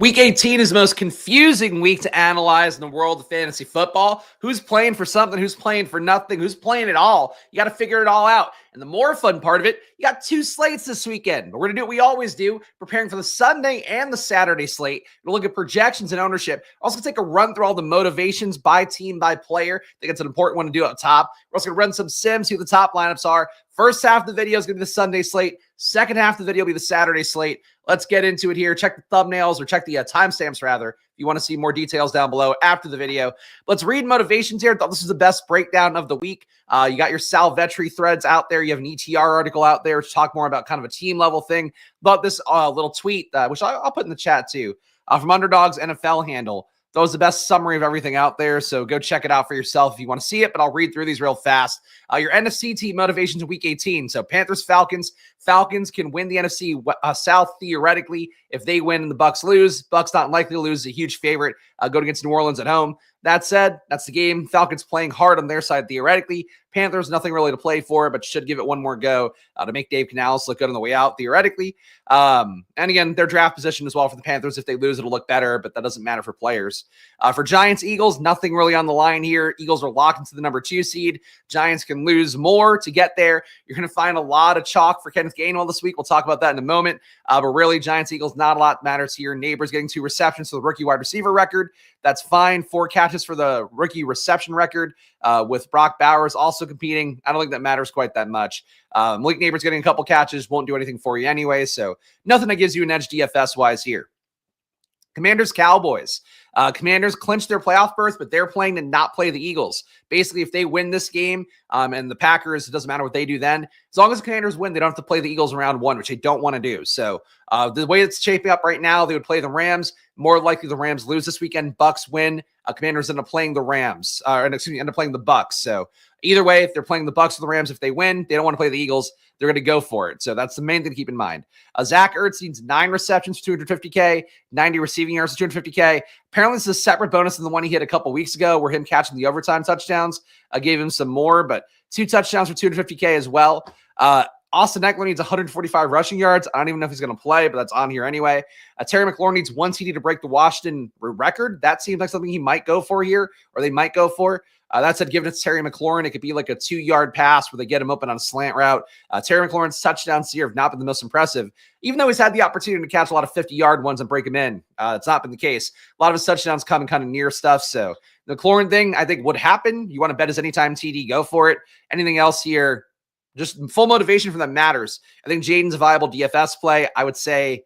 Week 18 is the most confusing week to analyze in the world of fantasy football. Who's playing for something? Who's playing for nothing? Who's playing it all? You got to figure it all out. And the more fun part of it, you got two slates this weekend. But we're going to do what we always do, preparing for the Sunday and the Saturday slate. We'll look at projections and ownership. We're also going to take a run through all the motivations by team, by player. I think it's an important one to do up top. We're also going to run some sims, see who the top lineups are. First half of the video is going to be the Sunday slate. Second half of the video will be the Saturday slate. Let's get into it here. Check the thumbnails or check the timestamps, rather, if you want to see more details down below after the video. Let's read motivations here. I thought this was the best breakdown of the week. You got your Sal Vetri threads out there. You have an ETR article out there to talk more about kind of a team level thing. But this little tweet, which I'll put in the chat too, from Underdog's NFL handle. That was the best summary of everything out there, so go check it out for yourself if you want to see it, but I'll read through these real fast. Your NFC team motivations in Week 18. So Panthers, Falcons. Falcons can win the NFC South theoretically if they win and the Bucs lose. Bucs not likely to lose, a huge favorite going against New Orleans at home. That said, that's the game. Falcons playing hard on their side theoretically. Panthers, nothing really to play for, but should give it one more go to make Dave Canales look good on the way out theoretically. And again, their draft position as well for the Panthers. If they lose, it'll look better, but that doesn't matter for players. For Giants, Eagles, nothing really on the line here. Eagles are locked into the number 2 seed. Giants can lose more to get there. You're going to find a lot of chalk for Kenneth Gainwell this week. We'll talk about that in a moment. But really, Giants, Eagles, not a lot matters here. Neighbors getting 2 receptions for the rookie wide receiver record. That's fine. 4 catches for the rookie reception record with Brock Bowers also competing. I don't think that matters quite that much. Malik Neighbors getting a couple catches won't do anything for you anyway, so nothing that gives you an edge DFS-wise here. Commanders, Cowboys. Commanders clinched their playoff berth, but they're playing to not play the Eagles. Basically, if they win this game and the Packers, it doesn't matter what they do then. As long as the Commanders win, they don't have to play the Eagles in round 1, which they don't want to do. So the way it's shaping up right now, they would play the Rams. More likely the Rams lose this weekend. Bucks win. Commanders end up playing the Rams. End up playing the Bucks. So either way, if they're playing the Bucks or the Rams, if they win, they don't want to play the Eagles. They're going to go for it. So that's the main thing to keep in mind. Zach Ertz needs 9 receptions for $250K, 90 receiving yards for $250K. Apparently, this is a separate bonus than the one he hit a couple weeks ago where him catching the overtime touchdowns. I gave him some more, but 2 touchdowns for $250K as well. Austin Eckler needs 145 rushing yards. I don't even know if he's going to play, but that's on here anyway. Terry McLaurin needs 1 TD to break the Washington record. That seems like something he might go for here, or they might go for. That said, given it's Terry McLaurin, it could be like a 2-yard pass where they get him open on a slant route. Terry McLaurin's touchdowns here have not been the most impressive, even though he's had the opportunity to catch a lot of 50-yard ones and break them in. It's not been the case. A lot of his touchdowns come in kind of near stuff. So the McLaurin thing, I think, would happen. You want to bet his anytime TD, go for it. Anything else here, just full motivation for them matters. I think Jaden's a viable DFS play. I would say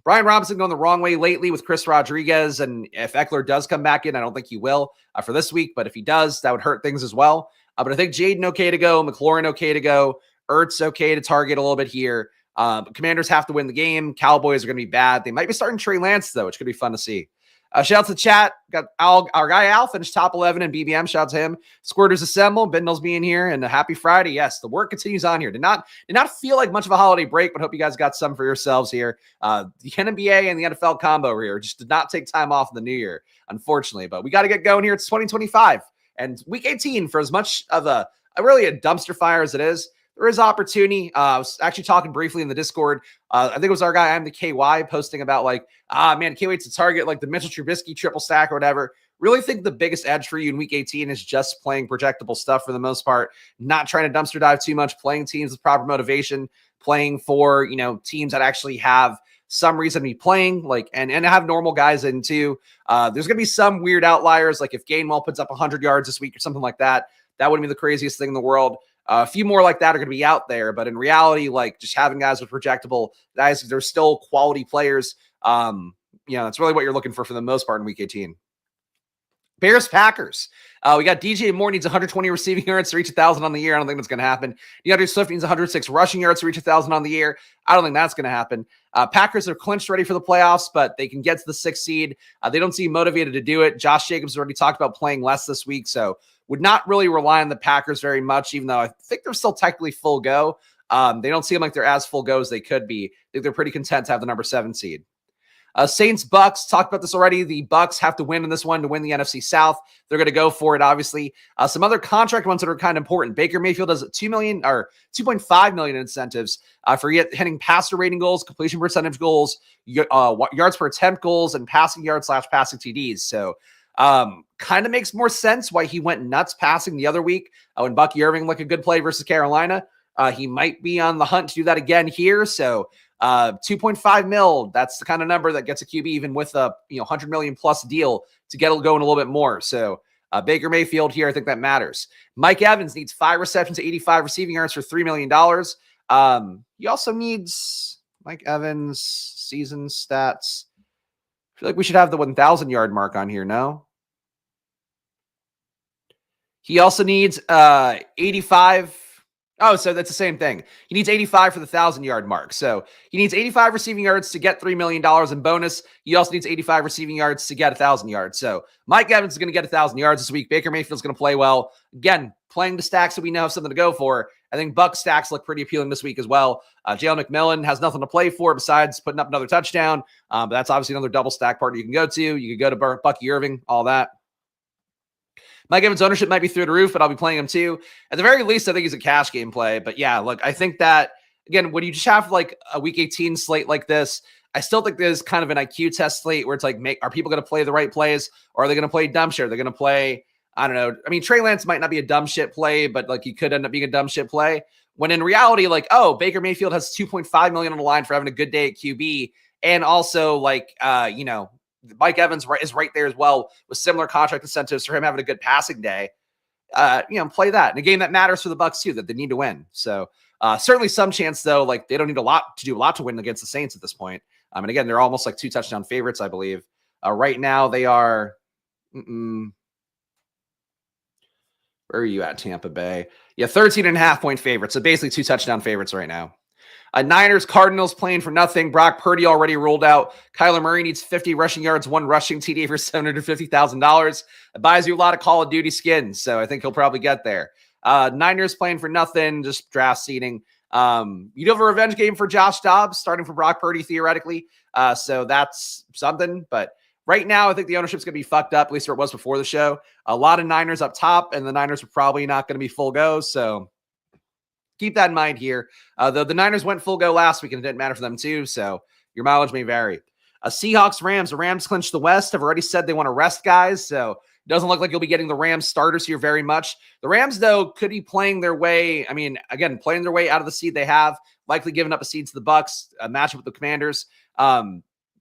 Brian Robinson going the wrong way lately with Chris Rodriguez, and if Eckler does come back in, I don't think he will for this week, but if he does, that would hurt things as well. But I think Jaden okay to go, McLaurin okay to go, Ertz okay to target a little bit here. Commanders have to win the game. Cowboys are going to be bad. They might be starting Trey Lance, though, which could be fun to see. Shout out to the chat. Got our guy Al finished top 11 in BBM. Shout out to him. Squirters assemble. Bindle's being here, and a happy Friday. Yes, the work continues on here. Did not feel like much of a holiday break, but hope you guys got some for yourselves here. The NBA and the NFL combo here just did not take time off in the new year, unfortunately. But we got to get going here. It's 2025 and Week 18. For as much of a really a dumpster fire as it is, there is opportunity. I was actually talking briefly in the Discord. I think it was our guy, I'm the KY, posting about like, man, can't wait to target like the Mitchell Trubisky triple stack or whatever. Really think the biggest edge for you in Week 18 is just playing projectable stuff for the most part, not trying to dumpster dive too much, playing teams with proper motivation, playing for, teams that actually have some reason to be playing, like, and have normal guys in too. There's going to be some weird outliers, like if Gainwell puts up 100 yards this week or something like that, that wouldn't be the craziest thing in the world. A few more like that are going to be out there, but in reality, like just having guys with projectable guys, they're still quality players. That's really what you're looking for the most part in Week 18. Bears, Packers. We got DJ Moore needs 120 receiving yards to reach 1,000 on the year. I don't think that's going to happen. DeAndre Swift needs 106 rushing yards to reach 1,000 on the year. I don't think that's going to happen. Packers are clinched ready for the playoffs, but they can get to the 6th seed. They don't seem motivated to do it. Josh Jacobs already talked about playing less this week, so would not really rely on the Packers very much, even though I think they're still technically full go. They don't seem like they're as full go as they could be. I think they're pretty content to have the number 7 seed. Saints Bucks, talked about this already. The Bucks have to win in this one to win the NFC South. They're going to go for it, obviously. Some other contract ones that are kind of important. Baker Mayfield does $2 million or $2.5 million in incentives for hitting passer rating goals, completion percentage goals, yards per attempt goals, and passing yards / passing TDs. So kind of makes more sense why he went nuts passing the other week when Bucky Irving looked a good play versus Carolina. He might be on the hunt to do that again here. So 2.5 mil, that's the kind of number that gets a QB even with a 100 million plus deal to get it going a little bit more. So Baker Mayfield here, I think that matters. Mike Evans needs 5 receptions, 85 receiving yards for $3 million. He also needs Mike Evans season stats. I feel like we should have the 1,000 yard mark on here. No. He also needs 85. Oh, so that's the same thing. He needs 85 for the 1,000 yard mark. So he needs 85 receiving yards to get $3 million in bonus. He also needs 85 receiving yards to get 1,000 yards. So Mike Evans is going to get 1,000 yards this week. Baker Mayfield's going to play well. Again, playing the stacks that we now have something to go for. I think Buck stacks look pretty appealing this week as well. Jalen McMillan has nothing to play for besides putting up another touchdown. But that's obviously another double stack partner you can go to. You could go to Bucky Irving, all that. Mike Evans' ownership might be through the roof, but I'll be playing him too. At the very least, I think he's a cash game play. But yeah, look, I think that, again, when you just have like a week 18 slate like this, I still think there's kind of an IQ test slate where it's like, are people going to play the right plays, or are they going to play dumb shit? They're going to play, I don't know. I mean, Trey Lance might not be a dumb shit play, but like he could end up being a dumb shit play. When in reality, like, oh, Baker Mayfield has $2.5 million on the line for having a good day at QB. And also like, Mike Evans is right there as well with similar contract incentives for him having a good passing day. Play that in a game that matters for the Bucks too, that they need to win. So certainly some chance though, like they don't need do a lot to win against the Saints at this point. And again, they're almost like 2 touchdown favorites, I believe. Right now they are. Where are you at, Tampa Bay? Yeah, 13.5 point favorites. So basically 2 touchdown favorites right now. Niners, Cardinals playing for nothing. Brock Purdy already ruled out. Kyler Murray needs 50 rushing yards, 1 rushing TD for $750,000. It buys you a lot of Call of Duty skins, so I think he'll probably get there. Niners playing for nothing, just draft seeding. You do have a revenge game for Josh Dobbs, starting for Brock Purdy, theoretically. So that's something. But right now, I think the ownership's going to be fucked up, at least where it was before the show. A lot of Niners up top, and the Niners are probably not going to be full go, so keep that in mind here. Though the Niners went full go last week and it didn't matter for them too, so your mileage may vary. Seahawks, Rams. The Rams clinched the West. Have already said they want to rest guys, so it doesn't look like you'll be getting the Rams starters here very much. The Rams, though, could be playing their way. I mean, again, playing their way out of the seed they have, likely giving up a seed to the Bucks, a matchup with the Commanders,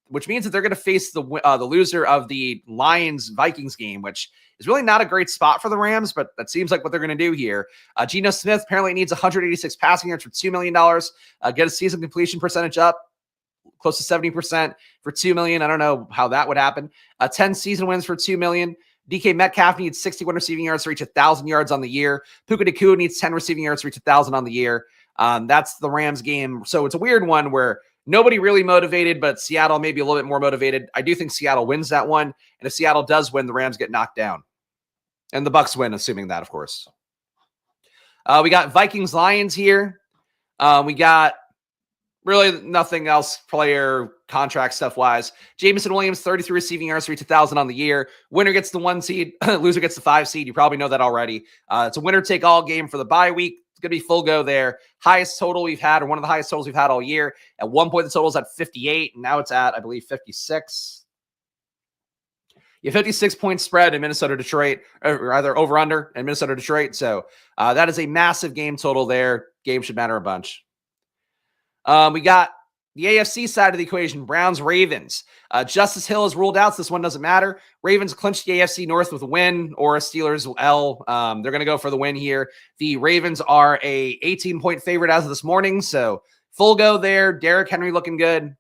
which means that they're going to face the loser of the Lions-Vikings game, which is really not a great spot for the Rams, but that seems like what they're going to do here. Geno Smith apparently needs 186 passing yards for $2 million. Get a season completion percentage up close to 70% for $2 million. I don't know how that would happen. 10 season wins for $2 million. DK Metcalf needs 61 receiving yards to reach 1,000 yards on the year. Puka Nacua needs 10 receiving yards to reach 1,000 on the year. That's the Rams game. So it's a weird one where nobody really motivated, but Seattle may be a little bit more motivated. I do think Seattle wins that one. And if Seattle does win, the Rams get knocked down. And the Bucks win, assuming that, of course. We got Vikings-Lions here. We got really nothing else player contract stuff-wise. Jameson Williams, 33 receiving yards, 3,000 on the year. Winner gets the 1 seed. Loser gets the 5 seed. You probably know that already. It's a winner-take-all game for the bye week. It's going to be full go there. Highest total we've had, or one of the highest totals we've had all year. At one point, the total's at 58, and now it's at, I believe, 56. You have 56-point spread in Minnesota-Detroit, or rather over-under in Minnesota-Detroit. So that is a massive game total there. Game should matter a bunch. We got the AFC side of the equation, Browns-Ravens. Justice Hill is ruled out, so this one doesn't matter. Ravens clinched the AFC North with a win or a Steelers L. They're going to go for the win here. The Ravens are a 18-point favorite as of this morning, so full go there. Derrick Henry looking good.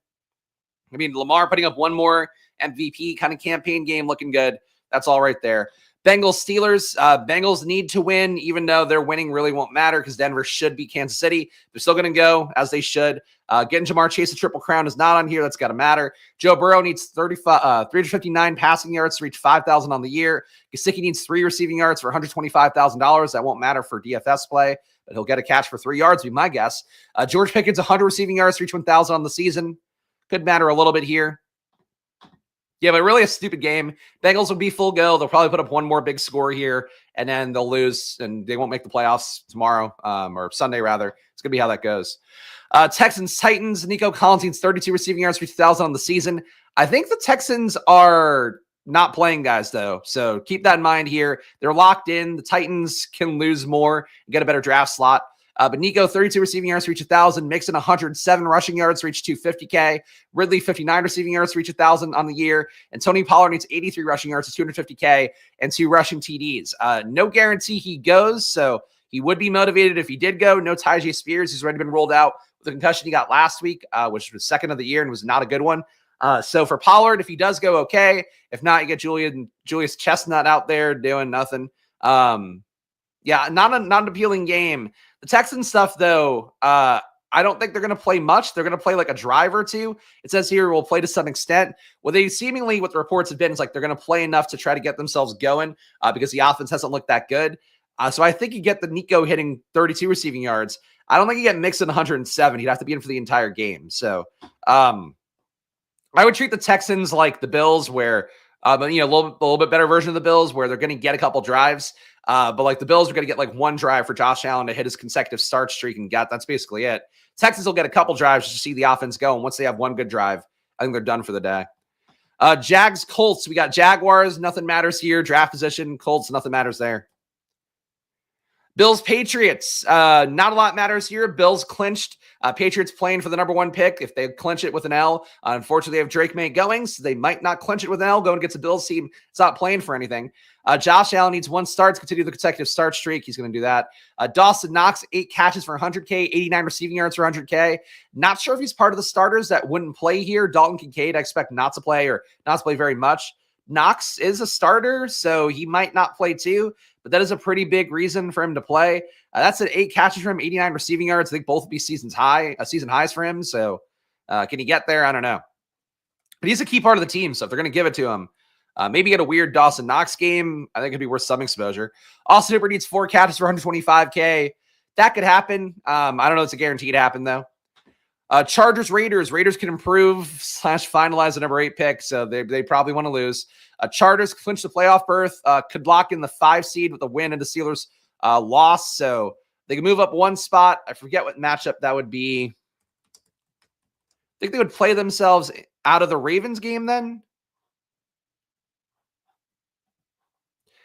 I mean, Lamar putting up one more MVP kind of campaign game looking good. That's all right there. Bengals-Steelers. Bengals need to win, even though their winning really won't matter because Denver should be Kansas City. They're still going to go as they should. Getting Jamar Chase a triple crown is not on here. That's got to matter. Joe Burrow needs 359 passing yards to reach 5,000 on the year. Gesicki needs 3 receiving yards for $125,000. That won't matter for DFS play, but he'll get a catch for 3 yards, would be my guess. George Pickens, 100 receiving yards to reach 1,000 on the season. Could matter a little bit here. Yeah, but really a stupid game. Bengals will be full go. They'll probably put up one more big score here, and then they'll lose, and they won't make the playoffs tomorrow, or Sunday, rather. It's going to be how that goes. Texans, Titans, Nico Collins, 32 receiving yards for 2,000 on the season. I think the Texans are not playing guys, though, so keep that in mind here. They're locked in. The Titans can lose more and get a better draft slot. But Nico, 32 receiving yards to reach 1,000. Mixon, 107 rushing yards to reach 250K. Ridley, 59 receiving yards to reach 1,000 on the year. And Tony Pollard needs 83 rushing yards to 250K and 2 rushing TDs. No guarantee he goes, so he would be motivated if he did go. No Tyjae Spears. He's already been rolled out with the concussion he got last week, which was second of the year and was not a good one. So for Pollard, if he does go, okay. If not, you get Julius Chestnut out there doing nothing. Yeah, not an appealing game. The Texans stuff, though, I don't think they're going to play much. They're going to play like a drive or two. It says here will play to some extent. What the reports have been is like they're going to play enough to try to get themselves going because the offense hasn't looked that good. So I think you get the Nico hitting 32 receiving yards. I don't think you get Mixon 107. He'd have to be in for the entire game. So I would treat the Texans like the Bills, where a little bit better version of the Bills, where they're going to get a couple drives. But like the Bills are going to get like one drive for Josh Allen to hit his consecutive start streak, and that's basically it. Texans will get a couple drives just to see the offense go, and once they have one good drive, I think they're done for the day. Jags, Colts. We got Jaguars. Nothing matters here. Draft position. Colts. Nothing matters there. Bills, Patriots. Not a lot matters here. Bills clinched. Patriots playing for the number 1 pick. If they clinch it with an L, unfortunately, they have Drake May going, so they might not clinch it with an L. Going against a Bills team, it's not playing for anything. Josh Allen needs 1 start to continue the consecutive start streak. He's going to do that. Dawson Knox, 8 catches for 100K, 89 receiving yards for 100K. Not sure if he's part of the starters that wouldn't play here. Dalton Kincaid, I expect not to play very much. Knox is a starter, so he might not play too, but that is a pretty big reason for him to play. That's an 8 catches for him, 89 receiving yards. I think both would be season highs for him. So can he get there? I don't know. But he's a key part of the team, so if they're going to give it to him, maybe get a weird Dawson Knox game. I think it'd be worth some exposure. Austin Hooper needs 4 catches for 125K. That could happen. I don't know if it's a guarantee to happen, though. Chargers, Raiders. Raiders can improve / finalize the number 8 pick, so they probably want to lose. Chargers clinch the playoff berth, could lock in the 5 seed with a win and the Steelers loss, so they can move up 1 spot. I forget what matchup that would be. I think they would play themselves out of the Ravens game then.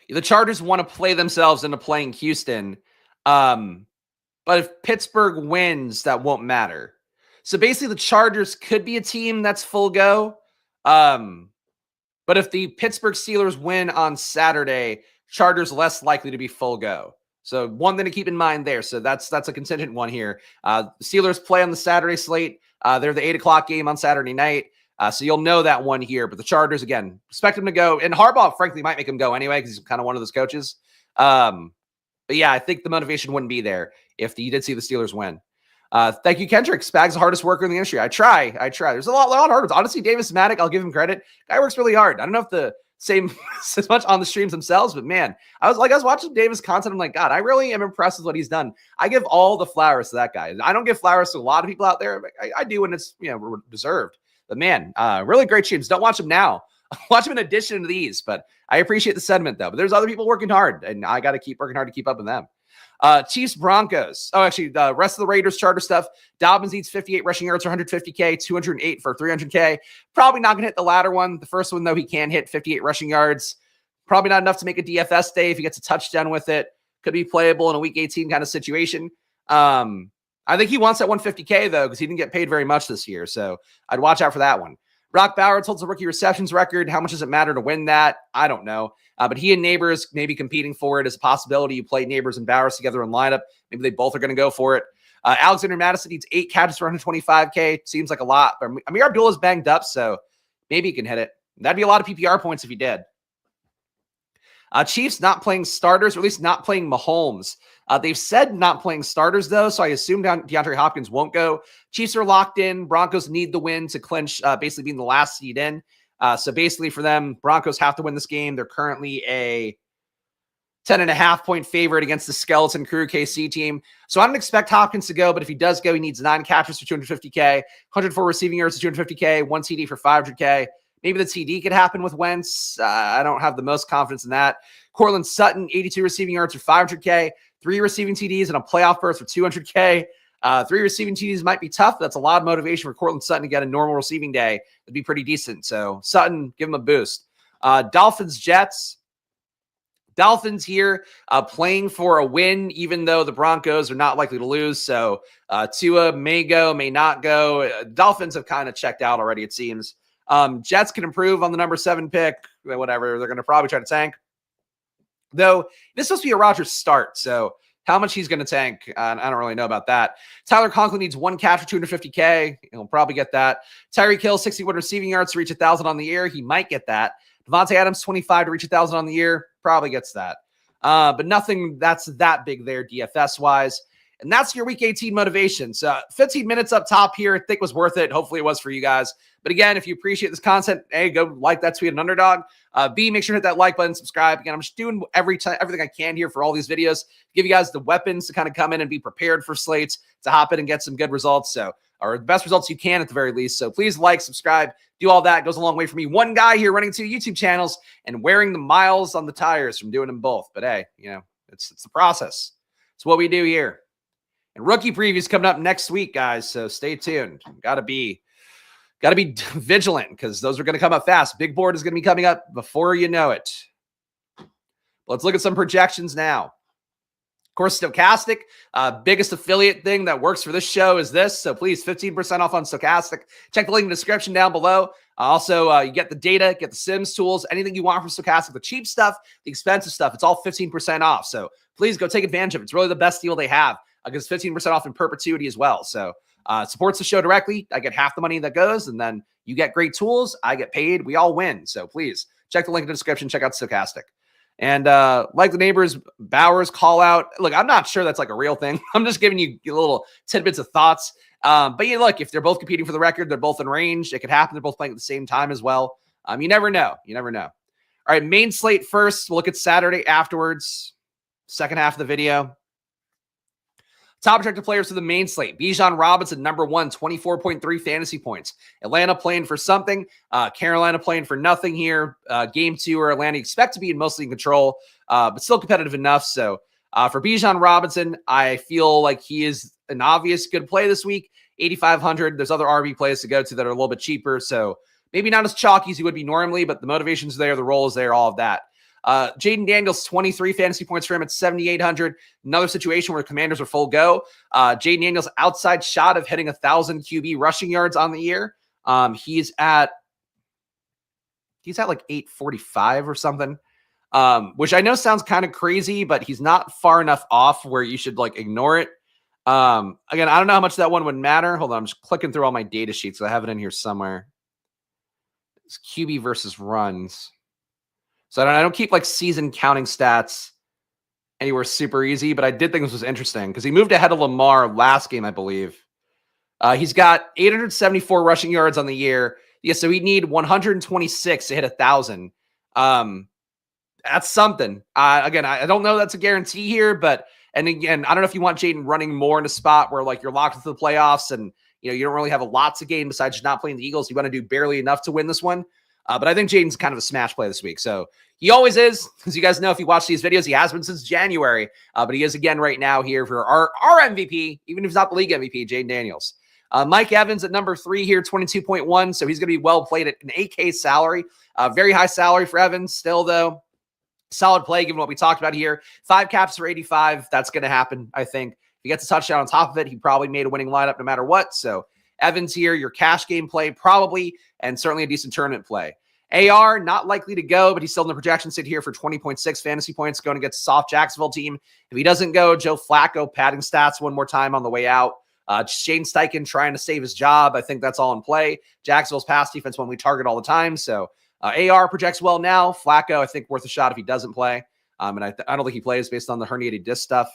The Chargers want to play themselves into playing Houston, but if Pittsburgh wins, that won't matter. So basically, the Chargers could be a team that's full go. But if the Pittsburgh Steelers win on Saturday, Chargers less likely to be full go. So one thing to keep in mind there. So that's a contingent one here. The Steelers play on the Saturday slate. They're the 8 o'clock game on Saturday night. So you'll know that one here. But the Chargers, again, expect them to go. And Harbaugh, frankly, might make him go anyway because he's kind of one of those coaches. But yeah, I think the motivation wouldn't be there if you did see the Steelers win. Thank you, Kendrick. Spags, the hardest worker in the industry. I try. There's a lot harder. Honestly, Davis Maddock, I'll give him credit. Guy works really hard. I don't know if the same as much on the streams themselves, but man, I was watching Davis content. I'm like, God, I really am impressed with what he's done. I give all the flowers to that guy. I don't give flowers to a lot of people out there. I do when it's deserved. But man, really great streams. Don't watch them now. Watch them in addition to these. But I appreciate the sentiment though. But there's other people working hard, and I got to keep working hard to keep up with them. Chiefs, Broncos. Oh, actually, the rest of the Raiders charter stuff. Dobbins needs 58 rushing yards for 150K, 208 for 300K. Probably not going to hit the latter one. The first one, though, he can hit 58 rushing yards. Probably not enough to make a DFS day if he gets a touchdown with it. Could be playable in a week 18 kind of situation. I think he wants that 150K, though, because he didn't get paid very much this year. So I'd watch out for that one. Brock Bowers holds the rookie receptions record. How much does it matter to win that? I don't know. But he and Neighbors may be competing for it as a possibility. You play Neighbors and Bowers together in lineup. Maybe they both are going to go for it. Alexander Madison needs 8 catches for 125K. Seems like a lot. But Amir Abdullah's banged up, so maybe he can hit it. That'd be a lot of PPR points if he did. Chiefs not playing starters, or at least not playing Mahomes. They've said not playing starters, though, so I assume DeAndre Hopkins won't go. Chiefs are locked in. Broncos need the win to clinch, basically being the last seed in. So basically for them, Broncos have to win this game. They're currently a 10.5-point favorite against the Skeleton Crew KC team. So I don't expect Hopkins to go, but if he does go, he needs 9 catches for 250K, 104 receiving yards for 250K, 1 TD for 500K. Maybe the TD could happen with Wentz. I don't have the most confidence in that. Cortland Sutton, 82 receiving yards for 500K, 3 receiving TDs and a playoff berth for 200K. 3 receiving TDs might be tough. That's a lot of motivation for Cortland Sutton to get a normal receiving day. It'd be pretty decent. So Sutton, give him a boost. Dolphins, Jets. Dolphins here playing for a win, even though the Broncos are not likely to lose. So Tua may go, may not go. Dolphins have kind of checked out already, it seems. Jets can improve on the number 7 pick, whatever. They're going to probably try to tank. Though this is supposed to be a Rodgers start. So how much he's going to tank, I don't really know about that. Tyler Conklin needs 1 catch for 250K. He'll probably get that. Tyreek Hill, 61 receiving yards to reach 1,000 on the year. He might get that. Devontae Adams, 25 to reach 1,000 on the year. Probably gets that. But nothing that's that big there DFS-wise. And that's your Week 18 motivation. So 15 minutes up top here, I think was worth it. Hopefully it was for you guys. But again, if you appreciate this content, A, go like that tweet and Underdog. B, make sure to hit that like button, subscribe. Again, I'm just doing everything I can here for all these videos. Give you guys the weapons to kind of come in and be prepared for slates, to hop in and get some good results. So, or the best results you can at the very least. So please like, subscribe, do all that. It goes a long way for me. One guy here running 2 YouTube channels and wearing the miles on the tires from doing them both. But hey, it's the process. It's what we do here. And rookie previews coming up next week, guys. So stay tuned. Got to be vigilant because those are going to come up fast. Big board is going to be coming up before you know it. Let's look at some projections now. Of course, Stochastic, biggest affiliate thing that works for this show is this. So please, 15% off on Stochastic. Check the link in the description down below. Also, you get the data, get the Sims tools, anything you want from Stochastic, the cheap stuff, the expensive stuff. It's all 15% off. So please go take advantage of it. It's really the best deal they have because 15% off in perpetuity as well. So supports the show directly. I get half the money that goes, and then you get great tools. I get paid. We all win. So please check the link in the description. Check out Stochastic. And like the neighbors, Bowers call out. Look, I'm not sure that's like a real thing. I'm just giving you little tidbits of thoughts. But look, if they're both competing for the record, they're both in range. It could happen. They're both playing at the same time as well. You never know. You never know. All right, main slate first. We'll look at Saturday afterwards. Second half of the video. Top projected players for the main slate. Bijan Robinson, number 1, 24.3 fantasy points. Atlanta playing for something. Carolina playing for nothing here. Game 2 where Atlanta expect to be mostly in control, but still competitive enough. So for Bijan Robinson, I feel like he is an obvious good play this week. 8,500. There's other RB plays to go to that are a little bit cheaper. So maybe not as chalky as he would be normally, but the motivation's there. The role is there, all of that. Jaden Daniels, 23 fantasy points for him at 7,800. Another situation where Commanders are full go. Jaden Daniels outside shot of hitting 1,000 QB rushing yards on the year. He's at like 845 or something, which I know sounds kind of crazy, but he's not far enough off where you should like ignore it. Again, I don't know how much that one would matter. Hold on, I'm just clicking through all my data sheets. I have it in here somewhere. It's QB versus runs. So I don't keep like season counting stats anywhere super easy, but I did think this was interesting because he moved ahead of Lamar last game, I believe. He's got 874 rushing yards on the year. Yeah, so he'd need 126 to hit 1,000. That's something. Again, I don't know that's a guarantee here, but and again, I don't know if you want Jaden running more in a spot where like you're locked into the playoffs and you don't really have a lot to gain besides just not playing the Eagles. You want to do barely enough to win this one. But I think Jaden's kind of a smash play this week. So he always is. As you guys know, if you watch these videos, he has been since January. But he is again right now here for our MVP, even if he's not the league MVP, Jaden Daniels. Mike Evans at number 3 here, 22.1. So he's going to be well played at an 8K salary. Very high salary for Evans still, though. Solid play given what we talked about here. 5 caps for 85. That's going to happen, I think. If he gets a touchdown on top of it, he probably made a winning lineup no matter what. So Evans here, your cash game play probably, and certainly a decent tournament play. AR, not likely to go, but he's still in the projection sit here for 20.6 fantasy points going against a soft Jacksonville team. If he doesn't go, Joe Flacco padding stats one more time on the way out. Shane Steichen trying to save his job. I think that's all in play. Jacksonville's pass defense one we target all the time. So AR projects well now. Flacco, I think worth a shot if he doesn't play. And I don't think he plays based on the herniated disc stuff.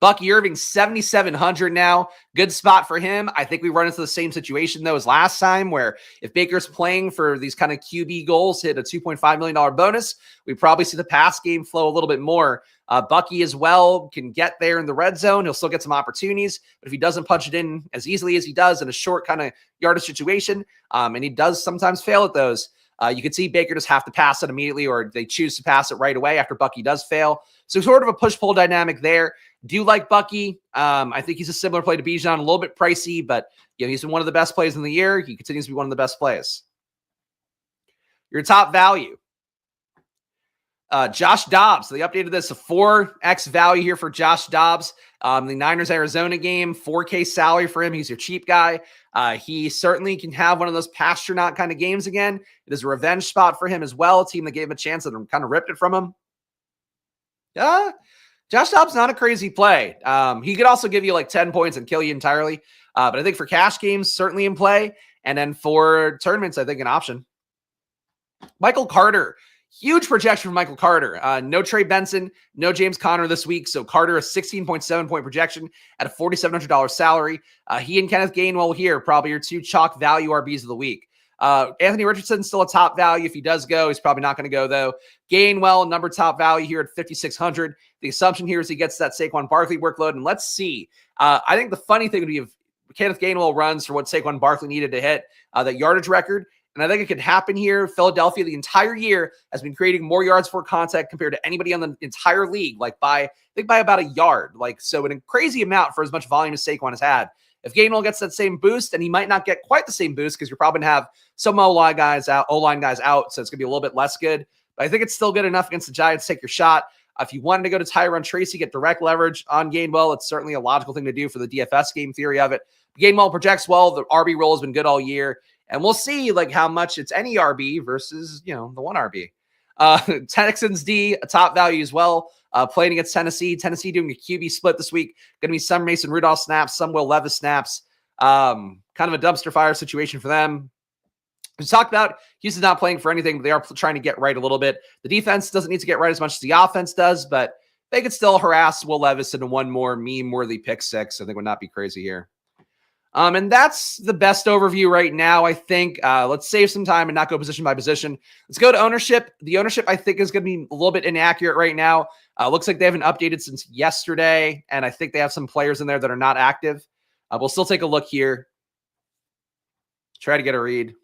Bucky Irving, 7,700 now. Good spot for him. I think we run into the same situation, though, as last time, where if Baker's playing for these kind of QB goals, hit a $2.5 million bonus, we probably see the pass game flow a little bit more. Bucky as well can get there in the red zone. He'll still get some opportunities, but if he doesn't punch it in as easily as he does in a short kind of yardage situation, and he does sometimes fail at those, you could see Baker just have to pass it immediately, or they choose to pass it right away after Bucky does fail. So sort of a push-pull dynamic there. Do like Bucky. I think he's a similar play to Bijan, a little bit pricey, but he's been one of the best plays in the year. He continues to be one of the best plays. Your top value. Josh Dobbs. So they updated this, a 4x value here for Josh Dobbs. The Niners-Arizona game, 4K salary for him. He's your cheap guy. He certainly can have one of those pasture-not kind of games again. It is a revenge spot for him as well, a team that gave him a chance that kind of ripped it from him. Josh Dobbs, not a crazy play. He could also give you like 10 points and kill you entirely. But I think for cash games, certainly in play. And then for tournaments, I think an option. Michael Carter. Huge projection for Michael Carter. No Trey Benson, no James Conner this week. So Carter, a 16.7 point projection at a $4,700 salary. He and Kenneth Gainwell here, probably your two chalk value RBs of the week. Anthony Richardson still a top value. If he does go, he's probably not going to go though. Gainwell, number top value here at 5,600. The assumption here is he gets that Saquon Barkley workload. And let's see. I think the funny thing would be if Kenneth Gainwell runs for what Saquon Barkley needed to hit that yardage record. And I think it could happen here. Philadelphia the entire year has been creating more yards for contact compared to anybody on the entire league, like by about a yard. So in a crazy amount for as much volume as Saquon has had. If Gainwell gets that same boost, and he might not get quite the same boost because you're probably going to have some O-line guys out, so it's going to be a little bit less good. But I think it's still good enough against the Giants to take your shot. If you wanted to go to Tyron Tracy, get direct leverage on Gainwell, it's certainly a logical thing to do for the DFS game theory of it. Gainwell projects well. The RB role has been good all year. And we'll see how much it's any RB versus, the one RB. Texans D, a top value as well. Playing against Tennessee. Tennessee doing a QB split this week. Going to be some Mason Rudolph snaps, some Will Levis snaps. Kind of a dumpster fire situation for them. We talked about Houston's not playing for anything, but they are trying to get right a little bit. The defense doesn't need to get right as much as the offense does, but they could still harass Will Levis into one more meme-worthy pick six. I think would not be crazy here. And that's the best overview right now, I think. Let's save some time and not go position by position. Let's go to ownership. The ownership, I think, is going to be a little bit inaccurate right now. Looks like they haven't updated since yesterday, and I think they have some players in there that are not active. We'll still take a look here. Try to get a read.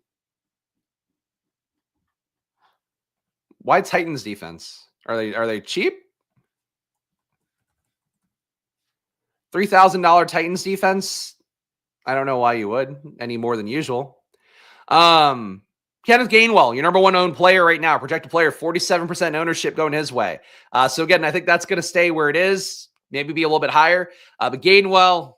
Why Titans defense? Are they cheap? $3,000 Titans defense. I don't know why you would any more than usual. Kenneth Gainwell, your number one owned player right now, projected player, 47% ownership going his way. So again, I think that's going to stay where it is, maybe be a little bit higher. But Gainwell,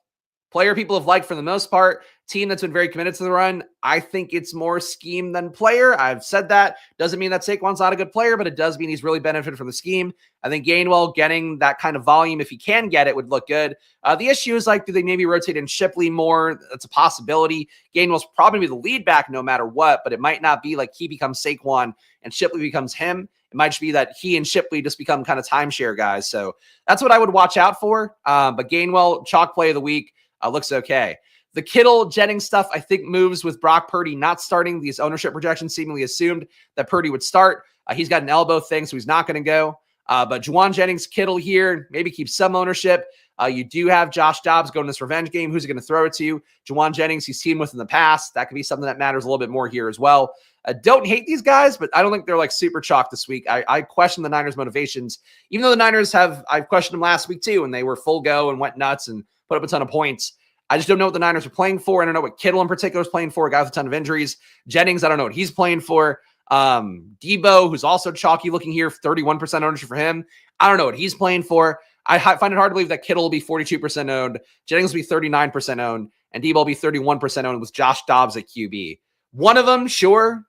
player people have liked for the most part. Team that's been very committed to the run. I think it's more scheme than player. I've said that. Doesn't mean that Saquon's not a good player, but it does mean he's really benefited from the scheme. I think Gainwell getting that kind of volume, if he can get it, would look good. The issue is do they maybe rotate in Shipley more? That's a possibility. Gainwell's probably the lead back no matter what, but it might not be like he becomes Saquon and Shipley becomes him. It might just be that he and Shipley just become kind of timeshare guys. So that's what I would watch out for. But Gainwell, chalk play of the week, looks okay. The Kittle Jennings stuff, I think, moves with Brock Purdy not starting. These ownership projections seemingly assumed that Purdy would start. He's got an elbow thing, so he's not going to go. But Juwan Jennings, Kittle here, maybe keep some ownership. You do have Josh Dobbs going this revenge game. Who's he going to throw it to? Juwan Jennings, he's teamed with in the past. That could be something that matters a little bit more here as well. Don't hate these guys, but I don't think they're super chalk this week. I question the Niners' motivations. Even though the Niners I've questioned them last week too, and they were full go and went nuts and put up a ton of points. I just don't know what the Niners are playing for. I don't know what Kittle in particular is playing for, a guy with a ton of injuries. Jennings, I don't know what he's playing for. Debo, who's also chalky looking here, 31% ownership for him. I don't know what he's playing for. I find it hard to believe that Kittle will be 42% owned, Jennings will be 39% owned, and Debo will be 31% owned with Josh Dobbs at QB. One of them, sure.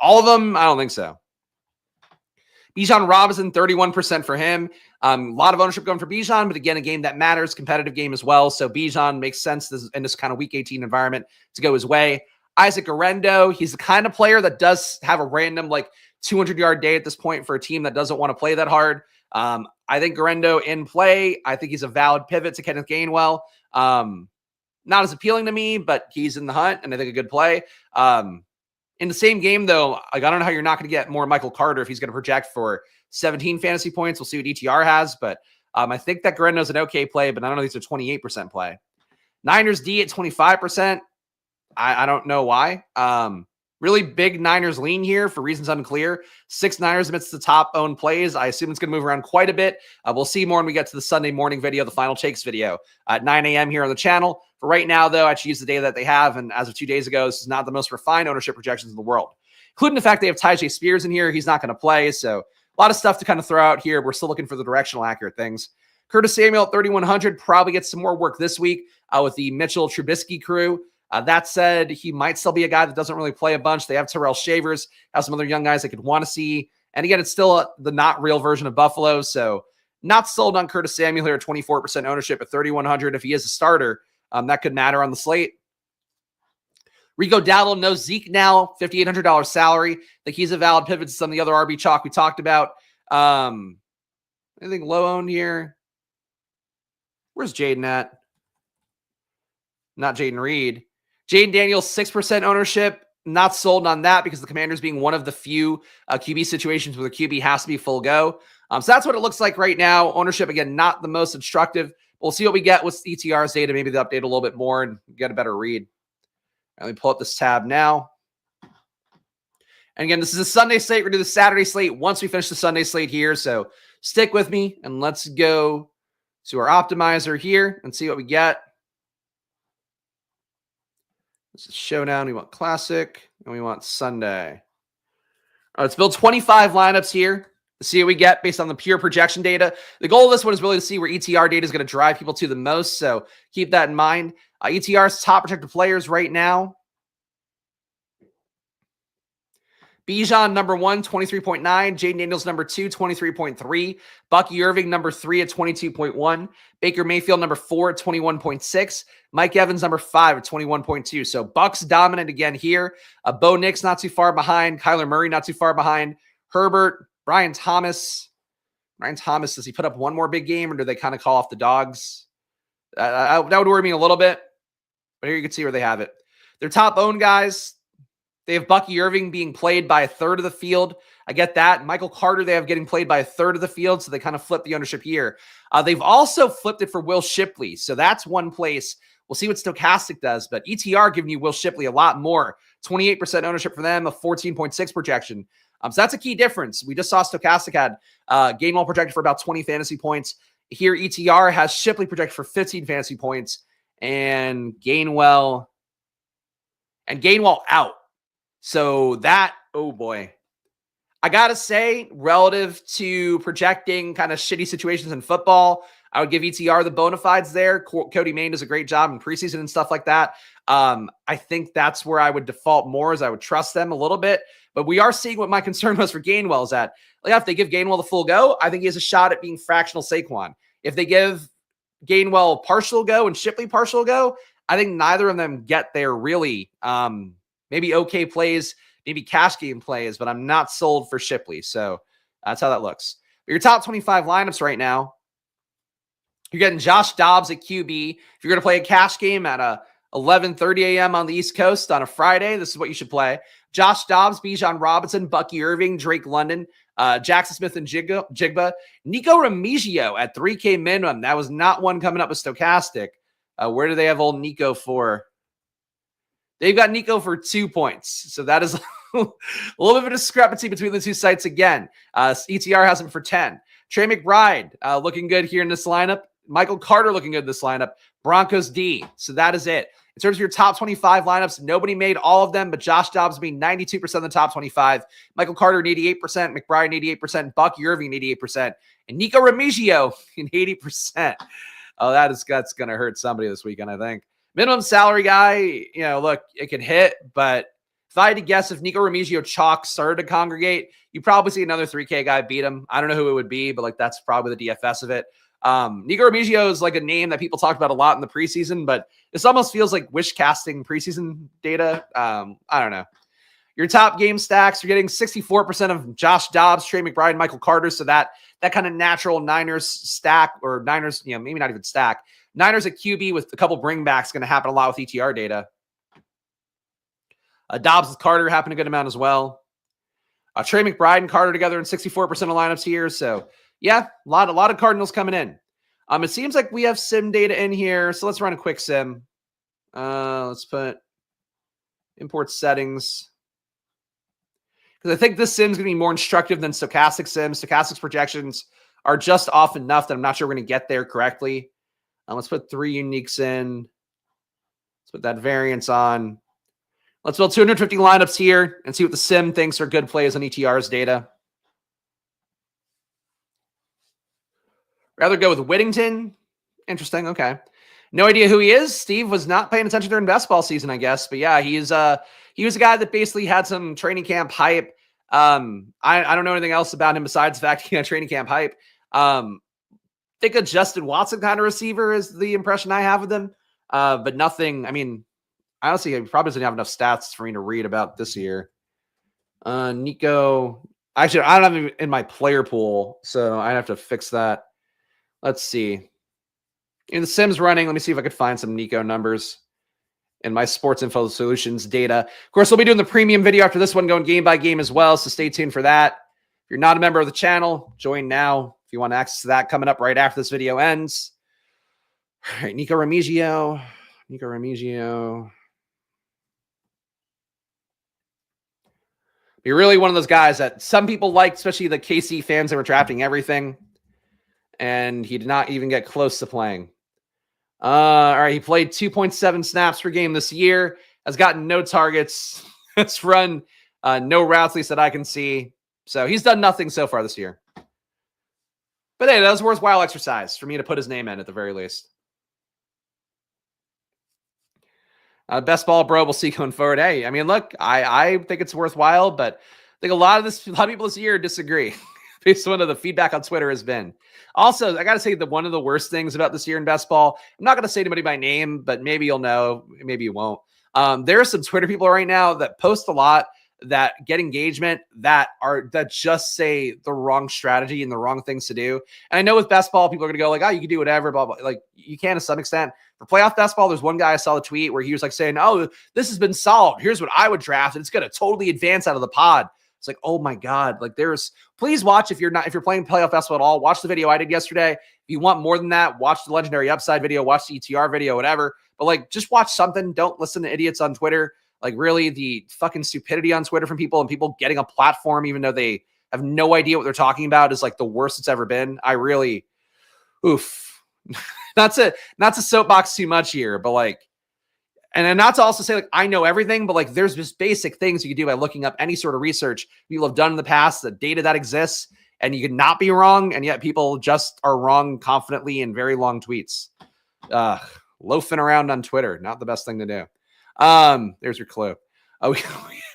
All of them, I don't think so. Bijan Robinson, 31% for him. A lot of ownership going for Bijan, but again, a game that matters, competitive game as well. So Bijan makes sense in this kind of week 18 environment to go his way. Isaac Arendo, he's the kind of player that does have a random 200-yard day at this point for a team that doesn't want to play that hard. I think Garendo in play. I think he's a valid pivot to Kenneth Gainwell. Not as appealing to me, but he's in the hunt, and I think a good play. In the same game, though, like, I don't know how you're not going to get more Michael Carter if he's going to project for 17 fantasy points. We'll see what ETR has, but I think that Garendo's an okay play, but I don't know if he's a 28% play. Niners D at 25%. I don't know why. Really big Niners lean here for reasons unclear. 6 Niners amidst the top owned plays. I assume it's going to move around quite a bit. We'll see more when we get to the Sunday morning video, the final takes video at 9 a.m. here on the channel. For right now, though, I choose the data that they have. And as of 2 days ago, this is not the most refined ownership projections in the world, including the fact they have Tyjae Spears in here. He's not going to play. So a lot of stuff to kind of throw out here. We're still looking for the directional accurate things. Curtis Samuel at 3,100 probably gets some more work this week with the Mitchell Trubisky crew. That said, he might still be a guy that doesn't really play a bunch. They have Terrell Shavers, have some other young guys they could want to see. And again, it's still the not real version of Buffalo. So not sold on Curtis Samuel here at 24% ownership at 3,100. If he is a starter, that could matter on the slate. Rico Dowdle, no Zeke now, $5,800 salary. I think he's a valid pivot to some of the other RB chalk we talked about. Anything low owned here? Where's Jaden at? Not Jaden Reed. Jaden Daniels, 6% ownership. Not sold on that because the Commanders being one of the few QB situations where the QB has to be full go. So that's what it looks like right now. Ownership, again, not the most instructive. We'll see what we get with ETR's data. Maybe they update a little bit more and get a better read. Let me pull up this tab now. And again, this is a Sunday slate. We're going to do the Saturday slate once we finish the Sunday slate here. So stick with me and let's go to our optimizer here and see what we get. This is Showdown. We want Classic, and we want Sunday. All right, let's build 25 lineups here to see what we get based on the pure projection data. The goal of this one is really to see where ETR data is going to drive people to the most, so keep that in mind. ETR's top projected players right now. Bijan, number 1, 23.9. Jaden Daniels, number 2, 23.3. Bucky Irving, number 3 at 22.1. Baker Mayfield, number 4 at 21.6. Mike Evans, number 5 at 21.2. So Bucks dominant again here. Bo Nix not too far behind. Kyler Murray not too far behind. Herbert, Brian Thomas. Brian Thomas, does he put up one more big game or do they kind of call off the dogs? That would worry me a little bit. But here you can see where they have it. Their top owned guys. They have Bucky Irving being played by a third of the field. I get that. Michael Carter, they have getting played by a third of the field, so they kind of flip the ownership here. They've also flipped it for Will Shipley, so that's one place. We'll see what Stochastic does, but ETR giving you Will Shipley a lot more. 28% ownership for them, a 14.6 projection. So that's a key difference. We just saw Stochastic had Gainwell projected for about 20 fantasy points. Here, ETR has Shipley projected for 15 fantasy points, and Gainwell out. So that, oh boy. I got to say, relative to projecting kind of shitty situations in football, I would give ETR the bona fides there. Cody Main does a great job in preseason and stuff like that. I think that's where I would default more, as I would trust them a little bit. But we are seeing what my concern was for Gainwell is that, like, if they give Gainwell the full go, I think he has a shot at being fractional Saquon. If they give Gainwell partial go and Shipley partial go, I think neither of them get there really. Maybe okay plays, maybe cash game plays, but I'm not sold for Shipley. So that's how that looks. But your top 25 lineups right now, you're getting Josh Dobbs at QB. If you're going to play a cash game at 11:30 a.m. on the East Coast on a Friday, this is what you should play. Josh Dobbs, Bijan Robinson, Bucky Irving, Drake London, Jackson Smith and Jigba. Nico Remigio at 3K minimum. That was not one coming up with Stochastic. Where do they have old Nico for? They've got Nico for 2 points. So that is a little bit of a discrepancy between the two sites again. ETR has him for 10. Trey McBride looking good here in this lineup. Michael Carter looking good in this lineup. Broncos D. So that is it. In terms of your top 25 lineups, nobody made all of them, but Josh Dobbs being 92% of the top 25. Michael Carter at 88%, McBride at 88%, Bucky Irving at 88%, and Nico Remigio in 80%. Oh, that's going to hurt somebody this weekend, I think. Minimum salary guy, look, it can hit, but if I had to guess, if Nico Remigio chalk started to congregate, you probably see another 3K guy beat him. I don't know who it would be, but that's probably the DFS of it. Nico Remigio is like a name that people talked about a lot in the preseason, but this almost feels like wish casting preseason data. I don't know. Your top game stacks, you're getting 64% of Josh Dobbs, Trey McBride, Michael Carter. So that kind of natural Niners stack, or Niners, maybe not even stack. Niners at QB with a couple bringbacks going to happen a lot with ETR data. Dobbs with Carter happen a good amount as well. Trey McBride and Carter together in 64% of lineups here. So yeah, a lot of Cardinals coming in. It seems like we have sim data in here. So let's run a quick sim. Let's put import settings, because I think this sim is going to be more instructive than stochastic sims. Stochastic's projections are just off enough that I'm not sure we're going to get there correctly. Let's put 3 uniques in. Let's put that variance on. Let's build 250 lineups here and see what the sim thinks are good plays on ETR's data. Rather go with Whittington. Interesting. Okay. No idea who he is. Steve was not paying attention during basketball season, I guess. But yeah, he was a guy that basically had some training camp hype. I don't know anything else about him besides the fact he had training camp hype. Think a Justin Watson kind of receiver is the impression I have of him. But nothing. I mean, honestly, he probably doesn't have enough stats for me to read about this year. Nico. Actually, I don't have him in my player pool, so I'd have to fix that. Let's see. In the Sims running, let me see if I could find some Nico numbers in my Sports Info Solutions data. Of course, we'll be doing the premium video after this one, going game by game as well, so stay tuned for that. If you're not a member of the channel, join now if you want access to that coming up right after this video ends. All right, Nico Remigio. You're really one of those guys that some people like, especially the KC fans that were drafting everything. And he did not even get close to playing. All right, he played 2.7 snaps per game this year, has gotten no targets, has run no routes, at least that I can see. So he's done nothing so far this year. But hey, that was a worthwhile exercise for me to put his name in at the very least. Best ball, bro. We'll see going forward. Hey, I mean, look, I think it's worthwhile, but I think a lot of people this year disagree. Based on what the feedback on Twitter has been. Also, I got to say that one of the worst things about this year in best ball, I'm not going to say anybody by name, but maybe you'll know, maybe you won't. There are some Twitter people right now that post a lot, that get engagement, that just say the wrong strategy and the wrong things to do. And I know with best ball, people are going to go like, oh, you can do whatever, blah, blah. Like, you can to some extent. For playoff best ball, there's one guy I saw the tweet where he was like saying, oh, this has been solved. Here's what I would draft, and it's going to totally advance out of the pod. It's like, oh my God, like please watch if you're playing playoff basketball at all, watch the video I did yesterday. If you want more than that, watch the legendary upside video, watch the ETR video, whatever. But like, just watch something. Don't listen to idiots on Twitter. Like, really, the fucking stupidity on Twitter from people, and people getting a platform, even though they have no idea what they're talking about, is like the worst it's ever been. I really, not to soapbox too much here, but like, and not to also say, like, I know everything, but like, there's just basic things you can do by looking up any sort of research people have done in the past, the data that exists, and you could not be wrong. And yet people just are wrong confidently in very long tweets. Loafing around on Twitter, not the best thing to do. There's your clue.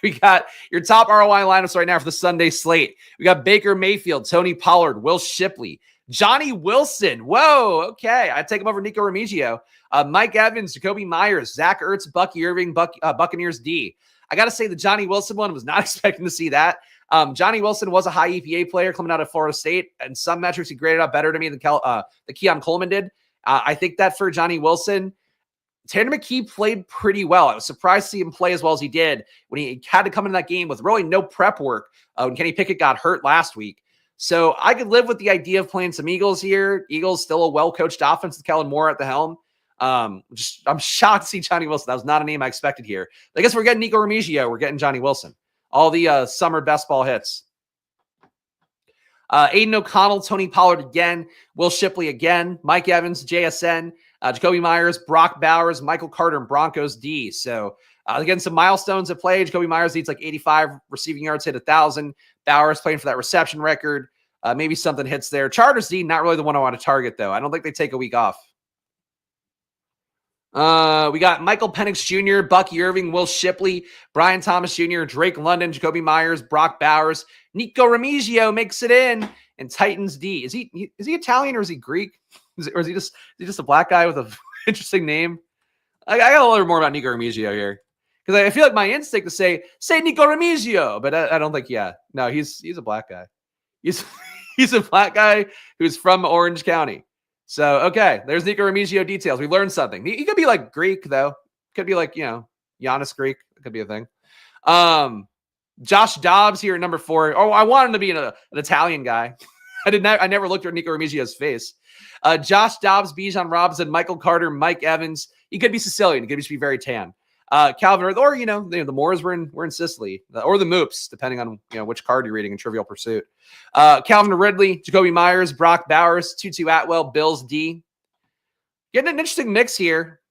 We got your top ROI lineups right now for the Sunday slate. We got Baker Mayfield, Tony Pollard, Will Shipley, Johnny Wilson. Whoa, okay. I'd take him over Nico Remigio. Mike Evans, Jacoby Myers, Zach Ertz, Bucky Irving, Buccaneers D. I got to say the Johnny Wilson one, was not expecting to see that. Johnny Wilson was a high EPA player coming out of Florida State, and some metrics he graded out better to me than the Keon Coleman did. I think that for Johnny Wilson, Tanner McKee played pretty well. I was surprised to see him play as well as he did when he had to come into that game with really no prep work when Kenny Pickett got hurt last week. So I could live with the idea of playing some Eagles here. Eagles still a well-coached offense with Kellen Moore at the helm. I'm shocked to see Johnny Wilson. That was not a name I expected here. I guess we're getting Nico Remigio. We're getting Johnny Wilson. All the summer best ball hits. Aiden O'Connell, Tony Pollard again, Will Shipley again, Mike Evans, JSN, Jacoby Myers, Brock Bowers, Michael Carter, and Broncos D. So again, some milestones at play. Jacoby Myers needs like 85 receiving yards, hit 1,000. Bowers playing for that reception record. Maybe something hits there. Chargers D, not really the one I want to target, though. I don't think they take a week off. We got Michael Penix Jr., Bucky Irving, Will Shipley, Brian Thomas Jr., Drake London, Jacoby Myers, Brock Bowers, Nico Remigio makes it in, and Titans D. Is he Italian or is he Greek? Or is he just a black guy with an interesting name? I got to learn more about Nico Remigio here. Because I feel like my instinct to say Nico Remigio, but I don't think, no, he's a black guy. He's a black guy who's from Orange County. So, okay, there's Nico Remigio details. We learned something. He could be like Greek, though. Could be like, Giannis Greek. It could be a thing. Josh Dobbs here at number 4. Oh, I want him to be an Italian guy. I never looked at Nico Remigio's face. Josh Dobbs, Bijan Robinson, Michael Carter, Mike Evans. He could be Sicilian. He could just be very tan. Calvin, or the Moors were in Sicily, or the Moops, depending on which card you're reading in Trivial Pursuit. Calvin Ridley, Jacoby Myers, Brock Bowers, Tutu Atwell, Bills D. Getting an interesting mix here.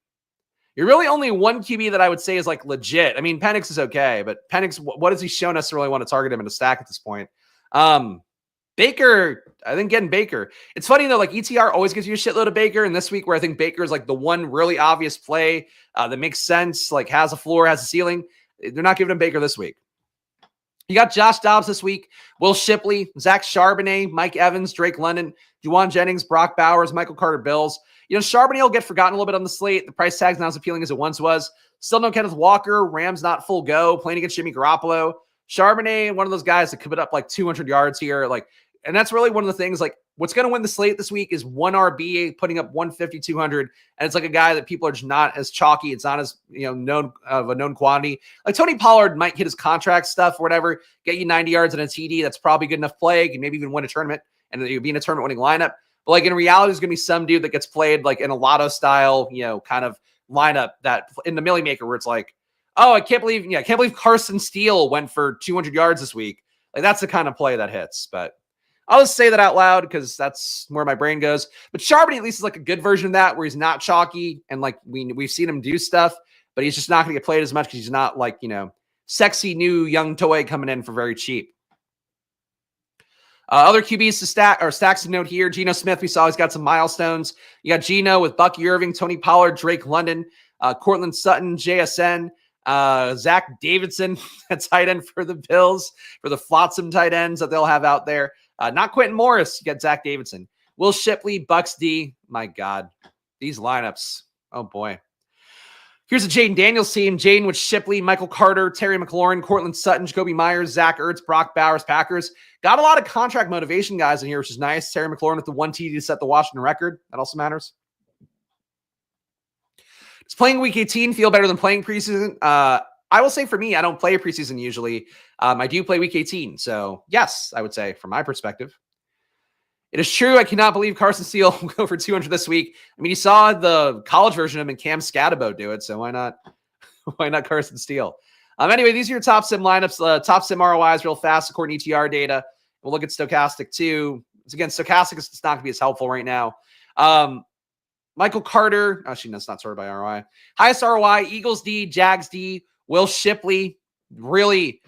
You're really only one QB that I would say is like legit. I mean, Penix is okay, but Penix, what has he shown us to really want to target him in a stack at this point? Baker, I think getting Baker. It's funny though, like ETR always gives you a shitload of Baker, and this week where I think Baker is like the one really obvious play that makes sense, like has a floor, has a ceiling. They're not giving him Baker this week. You got Josh Dobbs this week, Will Shipley, Zach Charbonnet, Mike Evans, Drake London, Juwan Jennings, Brock Bowers, Michael Carter, Bills. Charbonnet will get forgotten a little bit on the slate. The price tag's not as appealing as it once was. Still no Kenneth Walker. Rams not full go, playing against Jimmy Garoppolo. Charbonnet, one of those guys that could put up like 200 yards here. And that's really one of the things, like, what's going to win the slate this week is one RB putting up 150, 200. And it's like a guy that people are just not as chalky. It's not as, known of a known quantity. Like Tony Pollard might hit his contract stuff or whatever, get you 90 yards and a TD. That's probably good enough play. And maybe even win a tournament and you'll be in a tournament winning lineup. But like in reality, there's going to be some dude that gets played like in a lotto style, kind of lineup that in the Millie Maker where it's like, oh, I can't believe Carson Steele went for 200 yards this week. Like that's the kind of play that hits. But I'll just say that out loud because that's where my brain goes. But Charbonnet at least is like a good version of that where he's not chalky and like we've seen him do stuff, but he's just not going to get played as much because he's not like, sexy new young toy coming in for very cheap. Other QBs to stacks to note here. Geno Smith, we saw he's got some milestones. You got Geno with Bucky Irving, Tony Pollard, Drake London, Cortland Sutton, JSN, Zach Davidson, a tight end for the Bills, for the flotsam tight ends that they'll have out there. Not Quentin Morris, you got Zach Davidson. Will Shipley, Bucks D. My God, these lineups. Oh, boy. Here's a Jaden Daniels team. Jaden with Shipley, Michael Carter, Terry McLaurin, Cortland Sutton, Jacoby Myers, Zach Ertz, Brock Bowers, Packers. Got a lot of contract motivation guys in here, which is nice. Terry McLaurin with the 1 TD to set the Washington record. That also matters. Does playing week 18 feel better than playing preseason? I will say for me, I don't play preseason usually. I do play week 18. So yes, I would say from my perspective. It is true. I cannot believe Carson Steele will go for 200 this week. I mean, you saw the college version of him and Cam Scatabo do it. So why not? Why not Carson Steele? Anyway, these are your top sim lineups, top sim ROIs real fast according to ETR data. We'll look at Stochastic too. Again, Stochastic is not going to be as helpful right now. Michael Carter. Actually, that's not sorted by ROI. Highest ROI, Eagles D, Jags D, Will Shipley. Really,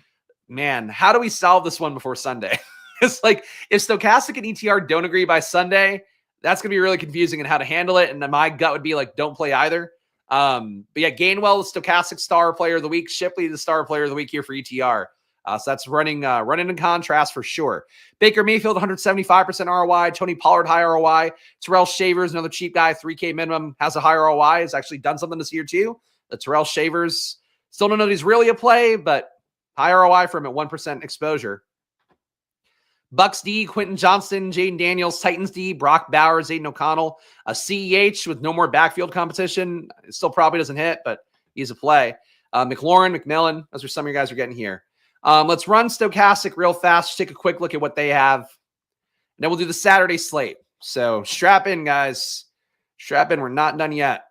man, how do we solve this one before Sunday? It's like if Stochastic and ETR don't agree by Sunday, that's going to be really confusing in how to handle it. And then my gut would be like, don't play either. But yeah, Gainwell, the Stochastic star player of the week. Shipley, the star player of the week here for ETR. So that's running in contrast for sure. Baker Mayfield, 175% ROI. Tony Pollard, high ROI. Terrell Shavers, another cheap guy, 3K minimum, has a high ROI. Has actually done something this year too. The Terrell Shavers, still don't know if he's really a play, but high ROI for him at 1% exposure. Bucks D, Quentin Johnston, Jaden Daniels, Titans D, Brock Bowers, Aiden O'Connell, a CEH with no more backfield competition. It still probably doesn't hit, but he's a play. McLaurin, McMillan, those are some of your guys are getting here. Let's run Stochastic real fast. Just take a quick look at what they have. And then we'll do the Saturday slate. So strap in, guys. Strap in. We're not done yet.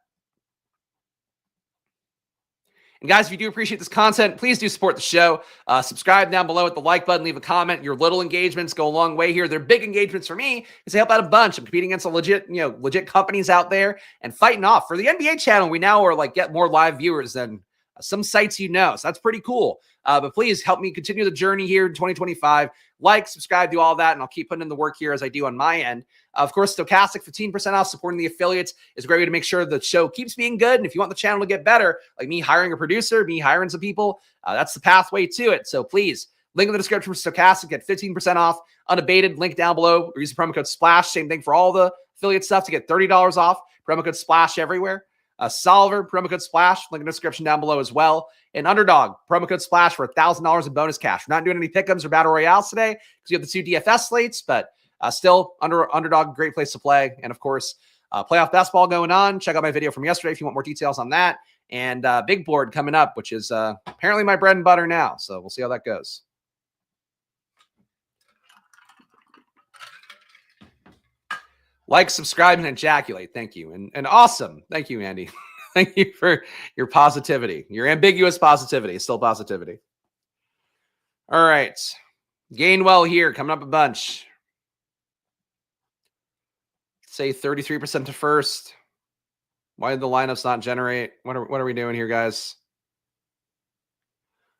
And guys, if you do appreciate this content, please do support the show. Subscribe down below with the like button. Leave a comment. Your little engagements go a long way here. They're big engagements for me because they help out a bunch. I'm competing against legit companies out there and fighting off. For the NBA channel, we now are like get more live viewers than some sites So that's pretty cool. But please help me continue the journey here in 2025. Like, subscribe, do all that, and I'll keep putting in the work here as I do on my end. Of course, Stochastic, 15% off, supporting the affiliates is a great way to make sure the show keeps being good. And if you want the channel to get better, like me hiring a producer, me hiring some people, that's the pathway to it. So please, link in the description for Stochastic, get 15% off, unabated, link down below, or use the promo code SPLASH. Same thing for all the affiliate stuff to get $30 off. Promo code SPLASH everywhere. Solver, promo code SPLASH, link in the description down below as well. And Underdog, promo code SPLASH for $1,000 in bonus cash. We're not doing any pick'ems or battle royales today because you have the 2 DFS slates, but still Underdog, great place to play. And of course, playoff basketball going on. Check out my video from yesterday if you want more details on that. And big board coming up, which is apparently my bread and butter now. So we'll see how that goes. Like, subscribe, and ejaculate. Thank you. And awesome. Thank you, Andy. Thank you for your positivity. Your ambiguous positivity. Still positivity. All right. Gainwell here. Coming up a bunch. Say 33% to first. Why did the lineups not generate? What are we doing here, guys?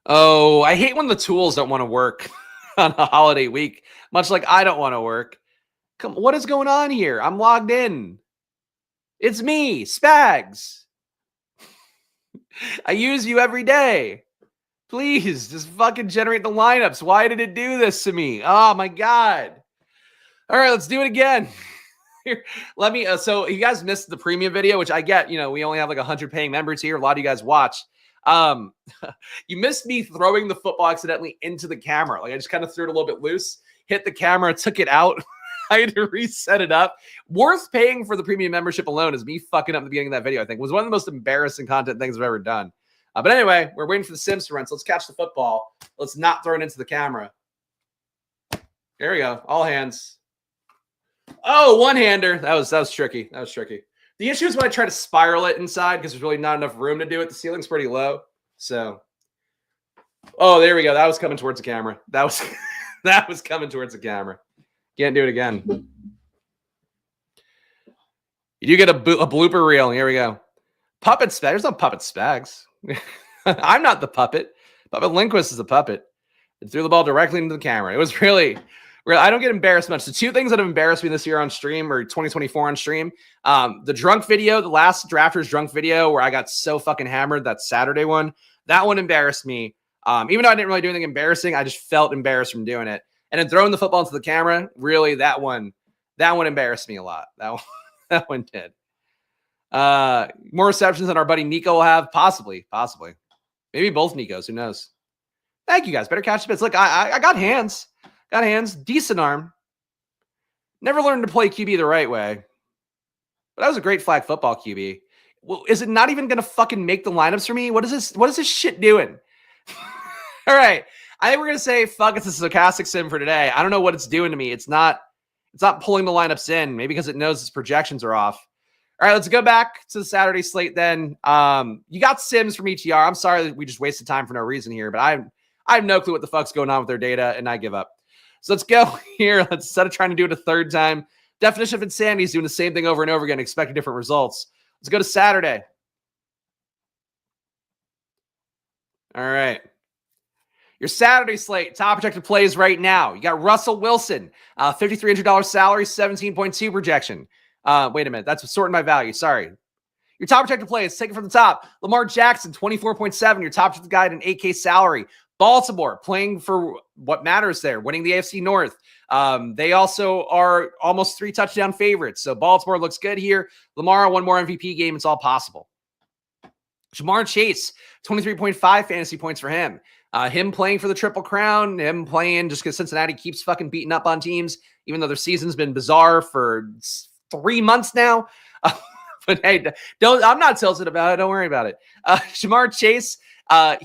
Oh, I hate when the tools don't want to work on a holiday week, much like I don't want to work. What is going on here? I'm logged in. It's me, Spags. I use you every day. Please, just fucking generate the lineups. Why did it do this to me? Oh, my God. All right, let's do it again. Here, let me, so you guys missed the premium video, which I get, we only have like 100 paying members here. A lot of you guys watch. You missed me throwing the football accidentally into the camera. Like I just kind of threw it a little bit loose, hit the camera, took it out. I had to reset it up. Worth paying for the premium membership alone is me fucking up the beginning of that video, I think. It was one of the most embarrassing content things I've ever done. But anyway, we're waiting for the Sims to run, so let's catch the football. Let's not throw it into the camera. There we go. All hands. Oh, one-hander. That was tricky. That was tricky. The issue is when I try to spiral it inside because there's really not enough room to do it. The ceiling's pretty low. So, oh, there we go. That was coming towards the camera. That was coming towards the camera. Can't do it again. You do get a blooper reel. Here we go. Puppet Spags. There's no Puppet Spags. I'm not the puppet. Puppet Lindquist is the puppet. It threw the ball directly into the camera. It was really, I don't get embarrassed much. The two things that have embarrassed me this year on stream or 2024 on stream, the drunk video, the last drafters drunk video where I got so fucking hammered, that Saturday one, that one embarrassed me. Even though I didn't really do anything embarrassing, I just felt embarrassed from doing it. And then throwing the football into the camera, really, that one embarrassed me a lot. That one did. More receptions than our buddy Nico will have, possibly. Maybe both Nicos, who knows? Thank you guys. Better catch the bits. Look, I got hands. Got hands. Decent arm. Never learned to play QB the right way. But that was a great flag football QB. Well, is it not even going to fucking make the lineups for me? What is this shit doing? All right. I think we're going to say, fuck, it's a stochastic sim for today. I don't know what it's doing to me. It's not pulling the lineups in, maybe because it knows its projections are off. All right, let's go back to the Saturday slate then. You got sims from ETR. I'm sorry that we just wasted time for no reason here, but I have no clue what the fuck's going on with their data, and I give up. So let's go here. Instead of trying to do it a third time, definition of insanity is doing the same thing over and over again, expecting different results. Let's go to Saturday. All right. Your Saturday slate, top projected plays right now. You got Russell Wilson, $5,300 salary, 17.2 projection. Wait a minute. That's sorting my value. Sorry. Your top projected plays, take it from the top. Lamar Jackson, 24.7. Your top projected guy at an 8K salary. Baltimore playing for what matters there, winning the AFC North. They also are almost 3 touchdown favorites. So Baltimore looks good here. Lamar, one more MVP game. It's all possible. Jamar Chase, 23.5 fantasy points for him. Him playing for the Triple Crown, him playing just because Cincinnati keeps fucking beating up on teams, even though their season's been bizarre for 3 months now. But hey, I'm not tilted about it. Don't worry about it. Jamar Chase,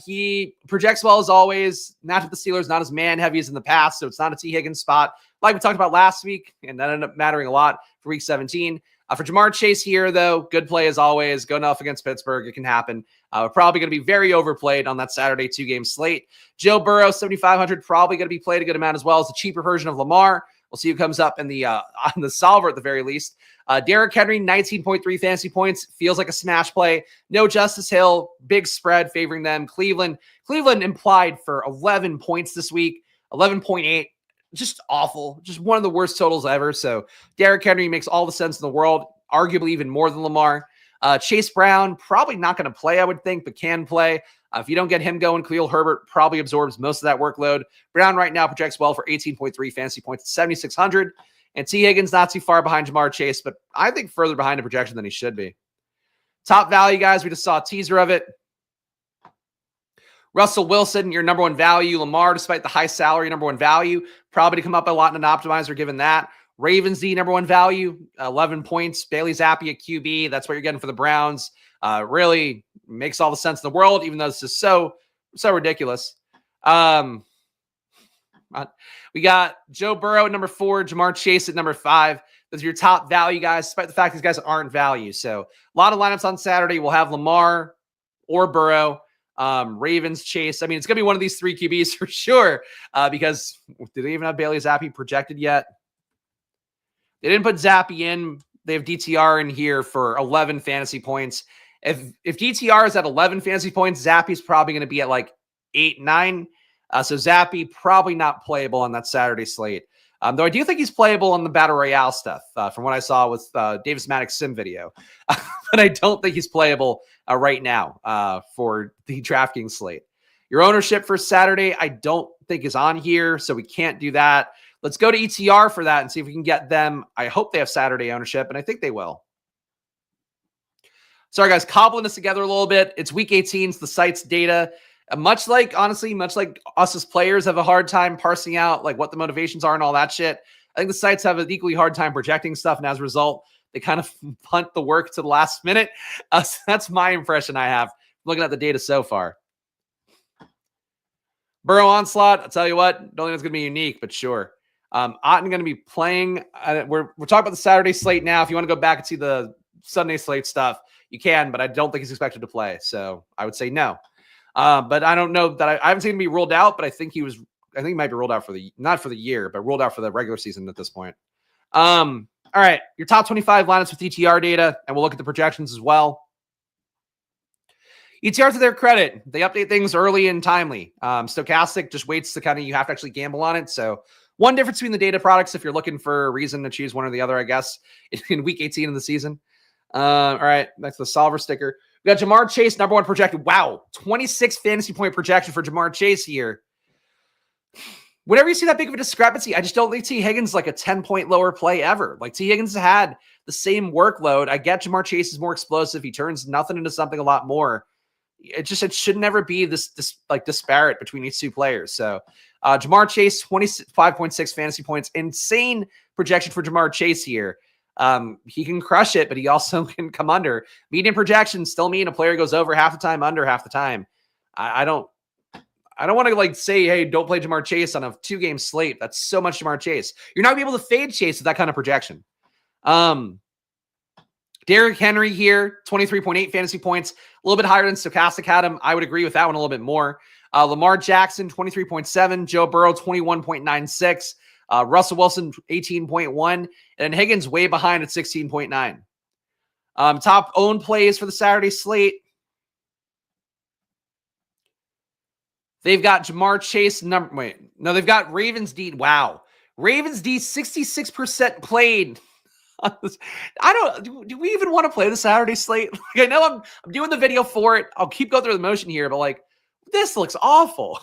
he projects well as always. Not with the Steelers, not as man heavy as in the past, so it's not a T. Higgins spot like we talked about last week, and that ended up mattering a lot for Week 17. For Jamar Chase here, though, good play as always. Going off against Pittsburgh, it can happen. Probably going to be very overplayed on that Saturday 2-game slate. Joe Burrow, 7,500, probably going to be played a good amount as well as the cheaper version of Lamar. We'll see who comes up in the on the solver at the very least. Derrick Henry, 19.3 fantasy points. Feels like a smash play. No Justice Hill. Big spread favoring them. Cleveland implied for 11 points this week. 11.8. Just awful. Just one of the worst totals ever. So Derrick Henry makes all the sense in the world. Arguably even more than Lamar. Chase Brown, probably not going to play, I would think, but can play. If you don't get him going, Khalil Herbert probably absorbs most of that workload. Brown right now projects well for 18.3 fantasy points at 7,600. And T. Higgins not too far behind Jamar Chase, but I think further behind the projection than he should be. Top value, guys, we just saw a teaser of it. Russell Wilson, your number one value. Lamar, despite the high salary, number one value. Probably to come up a lot in an optimizer given that. Ravens D, number one value, 11 points. Bailey Zappi at QB. That's what you're getting for the Browns. Really makes all the sense in the world, even though this is so ridiculous. We got Joe Burrow at number 4, Jamar Chase at number 5. Those are your top value guys, despite the fact these guys aren't value. So a lot of lineups on Saturday. We'll have Lamar or Burrow, Ravens, Chase. I mean, it's going to be one of these 3 QBs for sure, because do they even have Bailey Zappi projected yet? They didn't put Zappi in. They have DTR in here for 11 fantasy points. If DTR is at 11 fantasy points, Zappi's probably going to be at like 8, 9. So Zappi probably not playable on that Saturday slate. Though I do think he's playable on the Battle Royale stuff from what I saw with Davis Maddox sim video. But I don't think he's playable right now for the DraftKings slate. Your ownership for Saturday, I don't think is on here, so we can't do that. Let's go to ETR for that and see if we can get them. I hope they have Saturday ownership, and I think they will. Sorry, guys, cobbling this together a little bit. It's week 18. It's the site's data. Much like us as players have a hard time parsing out like what the motivations are and all that shit, I think the sites have an equally hard time projecting stuff. And as a result, they kind of punt the work to the last minute. So that's my impression I have looking at the data so far. Burrow onslaught. I'll tell you what, don't think it's going to be unique, but sure. Otten going to be playing. We're talking about the Saturday slate now. If you want to go back and see the Sunday slate stuff, you can, but I don't think he's expected to play. So I would say no. But I don't know that I haven't seen him be ruled out, but I think he might be ruled out for not for the year, but ruled out for the regular season at this point. All right. Your top 25 lineups with ETR data, and we'll look at the projections as well. ETR, to their credit, they update things early and timely. Stochastic just waits to you have to actually gamble on it. So one difference between the data products, if you're looking for a reason to choose one or the other, I guess, in week 18 of the season. All right. That's the solver sticker. We got Jamar Chase, number one projected. Wow. 26 fantasy point projection for Jamar Chase here. Whenever you see that big of a discrepancy, I just don't think T. Higgins like a 10-point lower play ever. Like T. Higgins has had the same workload. I get Jamar Chase is more explosive. He turns nothing into something a lot more. It should never be this disparate between these two players. So Jamar Chase, 25.6 fantasy points. Insane projection for Jamar Chase here. He can crush it, but he also can come under. Median projections still mean a player goes over half the time, under half the time. I don't want to say, hey, don't play Jamar Chase on a 2-game slate. That's so much Jamar Chase. You're not going to be able to fade Chase with that kind of projection. Derrick Henry here, 23.8 fantasy points, a little bit higher than Stochastic had him. I would agree with that one a little bit more. Lamar Jackson, 23.7. Joe Burrow, 21.96. Russell Wilson, 18.1. And Higgins way behind at 16.9. Top owned plays for the Saturday slate. They've got Jamar Chase. They've got Ravens D. Wow. Ravens D, 66% played. Do we even want to play the Saturday slate? I know I'm doing the video for it. I'll keep going through the motion here, but this looks awful.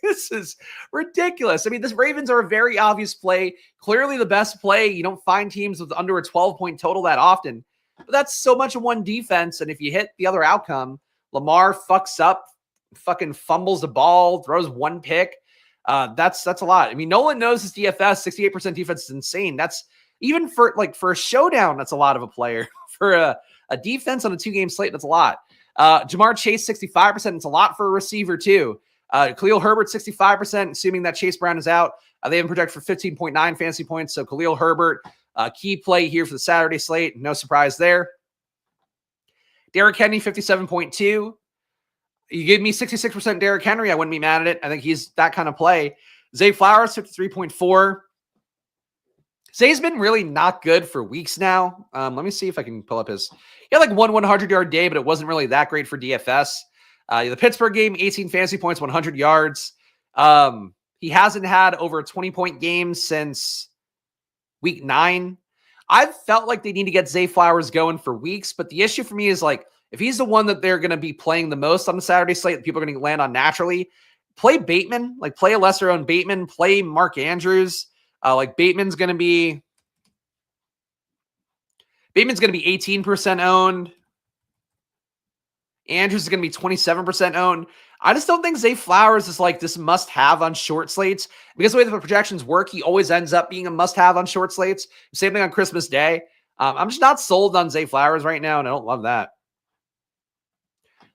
This is ridiculous. I mean, this Ravens are a very obvious play. Clearly the best play. You don't find teams with under a 12-point total that often. But that's so much of one defense. And if you hit the other outcome, Lamar fucks up, fucking fumbles the ball, throws one pick. That's a lot. I mean, Nolan knows his DFS. 68% defense is insane. That's even for a showdown, that's a lot of a player. For a defense on a 2-game slate, that's a lot. Jamar Chase, 65%. It's a lot for a receiver too. Khalil Herbert, 65%, assuming that Chase Brown is out. They have him projected for 15.9 fantasy points. So Khalil Herbert, key play here for the Saturday slate. No surprise there. Derrick Henry, 57.2. You give me 66% Derrick Henry, I wouldn't be mad at it. I think he's that kind of play. Zay Flowers, 53.4. Zay's been really not good for weeks now. Let me see if I can pull up his. He had 100-yard day, but it wasn't really that great for DFS. The Pittsburgh game, 18 fantasy points, 100 yards. He hasn't had over a 20-point game since week 9. I've felt like they need to get Zay Flowers going for weeks, but the issue for me is if he's the one that they're going to be playing the most on the Saturday slate, that people are going to land on naturally, play Bateman, play a lesser-owned Bateman, play Mark Andrews. Bateman's going to be 18% owned. Andrews is going to be 27% owned. I just don't think Zay Flowers is like this must-have on short slates. Because the way the projections work, he always ends up being a must-have on short slates. Same thing on Christmas Day. I'm just not sold on Zay Flowers right now, and I don't love that.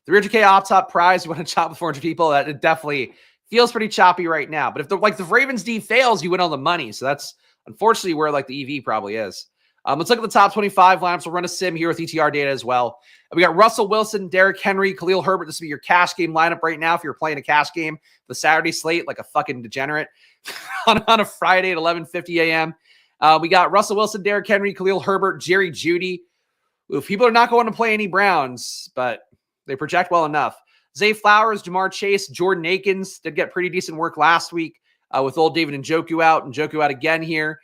300K off-top prize, you want to chop with 400 people, that it definitely feels pretty choppy right now. But if the Ravens D fails, you win all the money. So that's unfortunately where like the EV probably is. Let's look at the top 25 lineups. We'll run a sim here with ETR data as well. We got Russell Wilson, Derrick Henry, Khalil Herbert. This would be your cash game lineup right now if you're playing a cash game. The Saturday slate, like a fucking degenerate on a Friday at 11:50 a.m. We got Russell Wilson, Derrick Henry, Khalil Herbert, Jerry Jeudy. Ooh, people are not going to play any Browns, but they project well enough. Zay Flowers, Jamar Chase, Jordan Akins did get pretty decent work last week with old David Njoku out. Njoku out again here.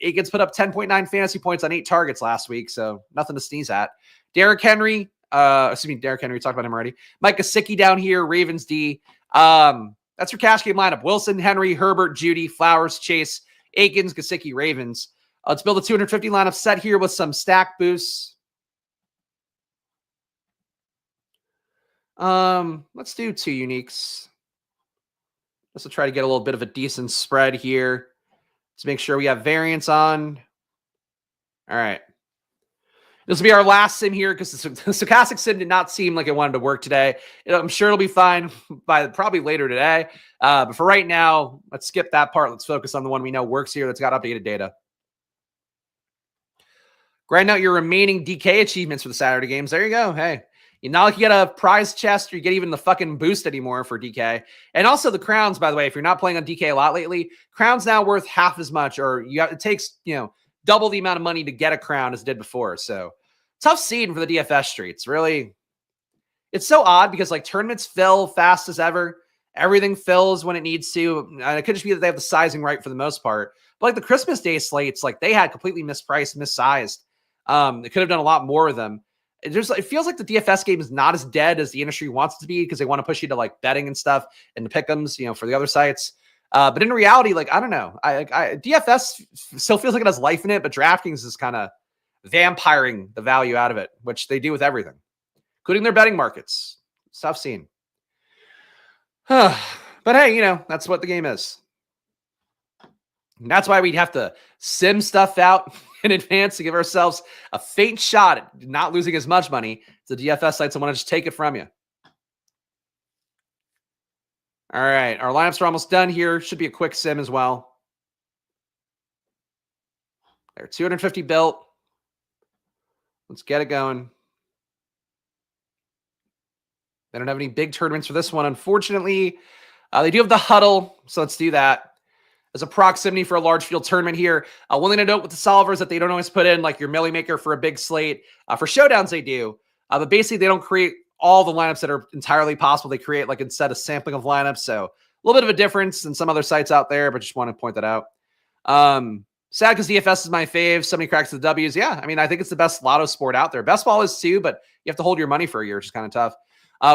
Akins put up 10.9 fantasy points on 8 targets last week, so nothing to sneeze at. Derrick Henry, Derrick Henry, we talked about him already. Mike Gesicki down here, Ravens D. That's your cash game lineup. Wilson, Henry, Herbert, Jeudy, Flowers, Chase, Akins, Gesicki, Ravens. Let's build a 250 lineup set here with some stack boosts. Let's do 2 uniques. Let's try to get a little bit of a decent spread here. Let's make sure we have variance on. All right. This will be our last sim here because the stochastic sim did not seem like it wanted to work today. I'm sure it'll be fine by probably later today. But for right now, let's skip that part. Let's focus on the one we know works here that's got updated data. Grind out your remaining DK achievements for the Saturday games. There you go. Hey, not like you get a prize chest or you get even the fucking boost anymore for DK. And also the crowns, by the way, if you're not playing on DK a lot lately, crowns now worth half as much, or it takes, double the amount of money to get a crown as it did before. So tough scene for the DFS streets. Really, it's so odd because like tournaments fill fast as ever. Everything fills when it needs to. And it could just be that they have the sizing right for the most part. But like the Christmas Day slates, like they had completely mispriced, missized. They could have done a lot more of them. It feels like the DFS game is not as dead as the industry wants it to be because they want to push you to like betting and stuff and the pick'ems, for the other sites. But in reality, like, I don't know. DFS still feels like it has life in it, but DraftKings is kind of vampiring the value out of it, which they do with everything, including their betting markets. It's tough scene. But hey, that's what the game is. And that's why we'd have to sim stuff out in advance to give ourselves a faint shot at not losing as much money as the DFS sites that want to just take it from you. All right, our lineups are almost done here. Should be a quick sim as well. They're 250 built. Let's get it going. They don't have any big tournaments for this one, unfortunately. They do have the huddle, so let's do that. As a proximity for a large field tournament here. One thing to note with the solvers that they don't always put in like your Millie Maker for a big slate. For showdowns, they do. But basically, they don't create all the lineups that are entirely possible. They create like instead a sampling of lineups. So a little bit of a difference than some other sites out there, but just want to point that out. Sad because DFS is my fave. So many cracks to the W's. Yeah, I mean, I think it's the best lotto sport out there. Best ball is too, but you have to hold your money for a year, which is kind of tough.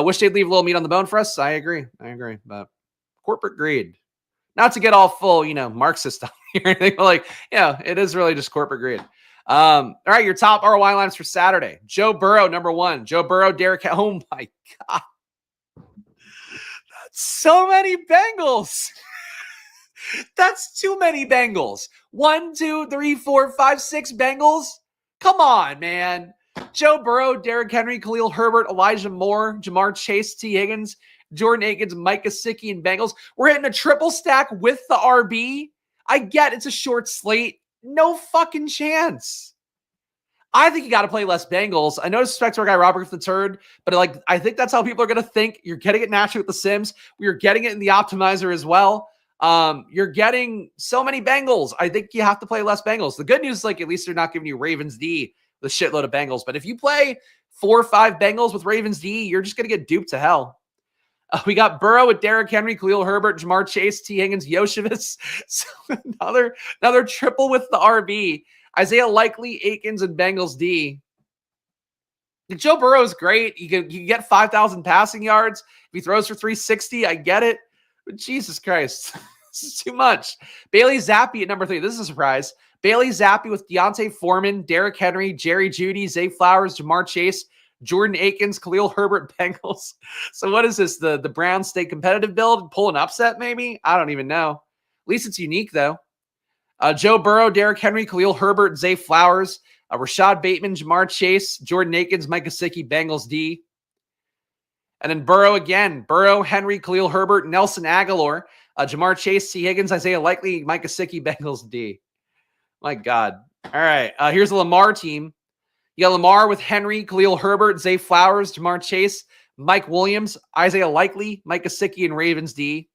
Wish they'd leave a little meat on the bone for us. I agree. But corporate greed. Not to get all full, Marxist or anything, but like, it is really just corporate greed. All right, your top ROI lines for Saturday. Joe Burrow, number 1. Joe Burrow, Derrick. Oh my God. That's so many Bengals. That's too many Bengals. 1, 2, 3, 4, 5, 6 Bengals. Come on, man. Joe Burrow, Derrick Henry, Khalil Herbert, Elijah Moore, Jamar Chase, T. Higgins, Jordan Akins, Mike Gesicki, and Bengals. We're hitting a triple stack with the RB. I get it's a short slate. No fucking chance. I think you got to play less Bengals. I know disrespect to our guy Robert III, but I think that's how people are going to think. You're getting it naturally with the Sims. We are getting it in the optimizer as well. You're getting so many Bengals. I think you have to play less Bengals. The good news is at least they're not giving you Ravens D with a shitload of Bengals. But if you play 4 or 5 Bengals with Ravens D, you're just going to get duped to hell. We got Burrow with Derrick Henry, Khalil Herbert, Jamar Chase, T. Higgins, Yoshevitz. So another triple with the RB. Isaiah Likely, Akins, and Bengals D. Joe Burrow is great. You can get 5,000 passing yards. If he throws for 360, I get it. But Jesus Christ, this is too much. Bailey Zappi at number 3. This is a surprise. Bailey Zappi with Deontay Foreman, Derrick Henry, Jerry Jeudy, Zay Flowers, Jamar Chase, Jordan Akins, Khalil Herbert, Bengals. So what is this? The Browns stay competitive build? Pull an upset maybe? I don't even know. At least it's unique though. Joe Burrow, Derrick Henry, Khalil Herbert, Zay Flowers, Rashad Bateman, Jamar Chase, Jordan Akins, Mike Gesicki, Bengals D. And then Burrow again. Burrow, Henry, Khalil Herbert, Nelson Aguilar, Jamar Chase, T. Higgins, Isaiah Likely, Mike Gesicki, Bengals D. My God. All right. Here's the Lamar team. You got Lamar with Henry, Khalil Herbert, Zay Flowers, Jamar Chase, Mike Williams, Isaiah Likely, Mike Gesicki, and Ravens D.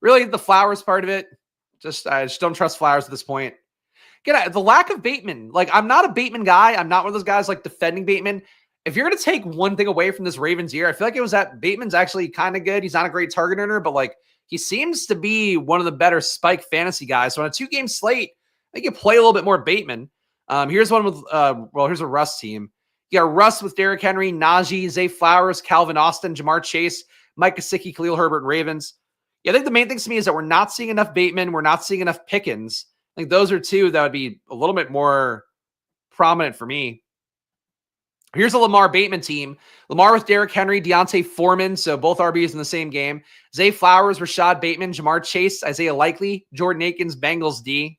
Really, the Flowers part of it, I just don't trust Flowers at this point. Again, the lack of Bateman. Like, I'm not a Bateman guy. I'm not one of those guys like defending Bateman. If you're going to take one thing away from this Ravens year, I feel like it was that Bateman's actually kind of good. He's not a great target earner, but like he seems to be one of the better spike fantasy guys. So on a 2-game slate, I think you play a little bit more Bateman. Here's one with, here's a Russ team. You got Russ with Derrick Henry, Najee, Zay Flowers, Calvin Austin, Jamar Chase, Mike Gesicki, Khalil Herbert, and Ravens. Yeah, I think the main thing to me is that we're not seeing enough Bateman. We're not seeing enough Pickens. I think those are two that would be a little bit more prominent for me. Here's a Lamar Bateman team. Lamar with Derrick Henry, Deontay Foreman, so both RBs in the same game. Zay Flowers, Rashad Bateman, Jamar Chase, Isaiah Likely, Jordan Akins, Bengals D.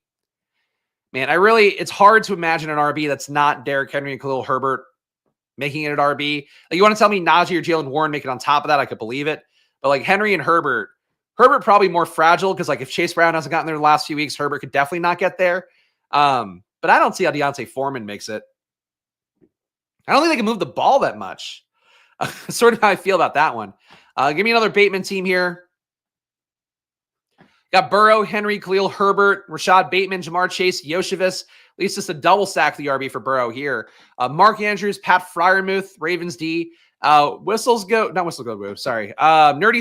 Man, it's hard to imagine an RB that's not Derrick Henry and Khalil Herbert making it at RB. Like, you want to tell me Najee or Jalen Warren make it on top of that, I could believe it. But like Henry and Herbert probably more fragile because like if Chase Brown hasn't gotten there the last few weeks, Herbert could definitely not get there. But I don't see how Deontay Foreman makes it. I don't think they can move the ball that much. Sort of how I feel about that one. Give me another Bateman team here. Got Burrow, Henry, Khalil Herbert, Rashad Bateman, Jamar Chase, Yoshevitz. At least just a double stack the RB for Burrow here. Mark Andrews, Pat Freiermuth, Ravens D. Nerdy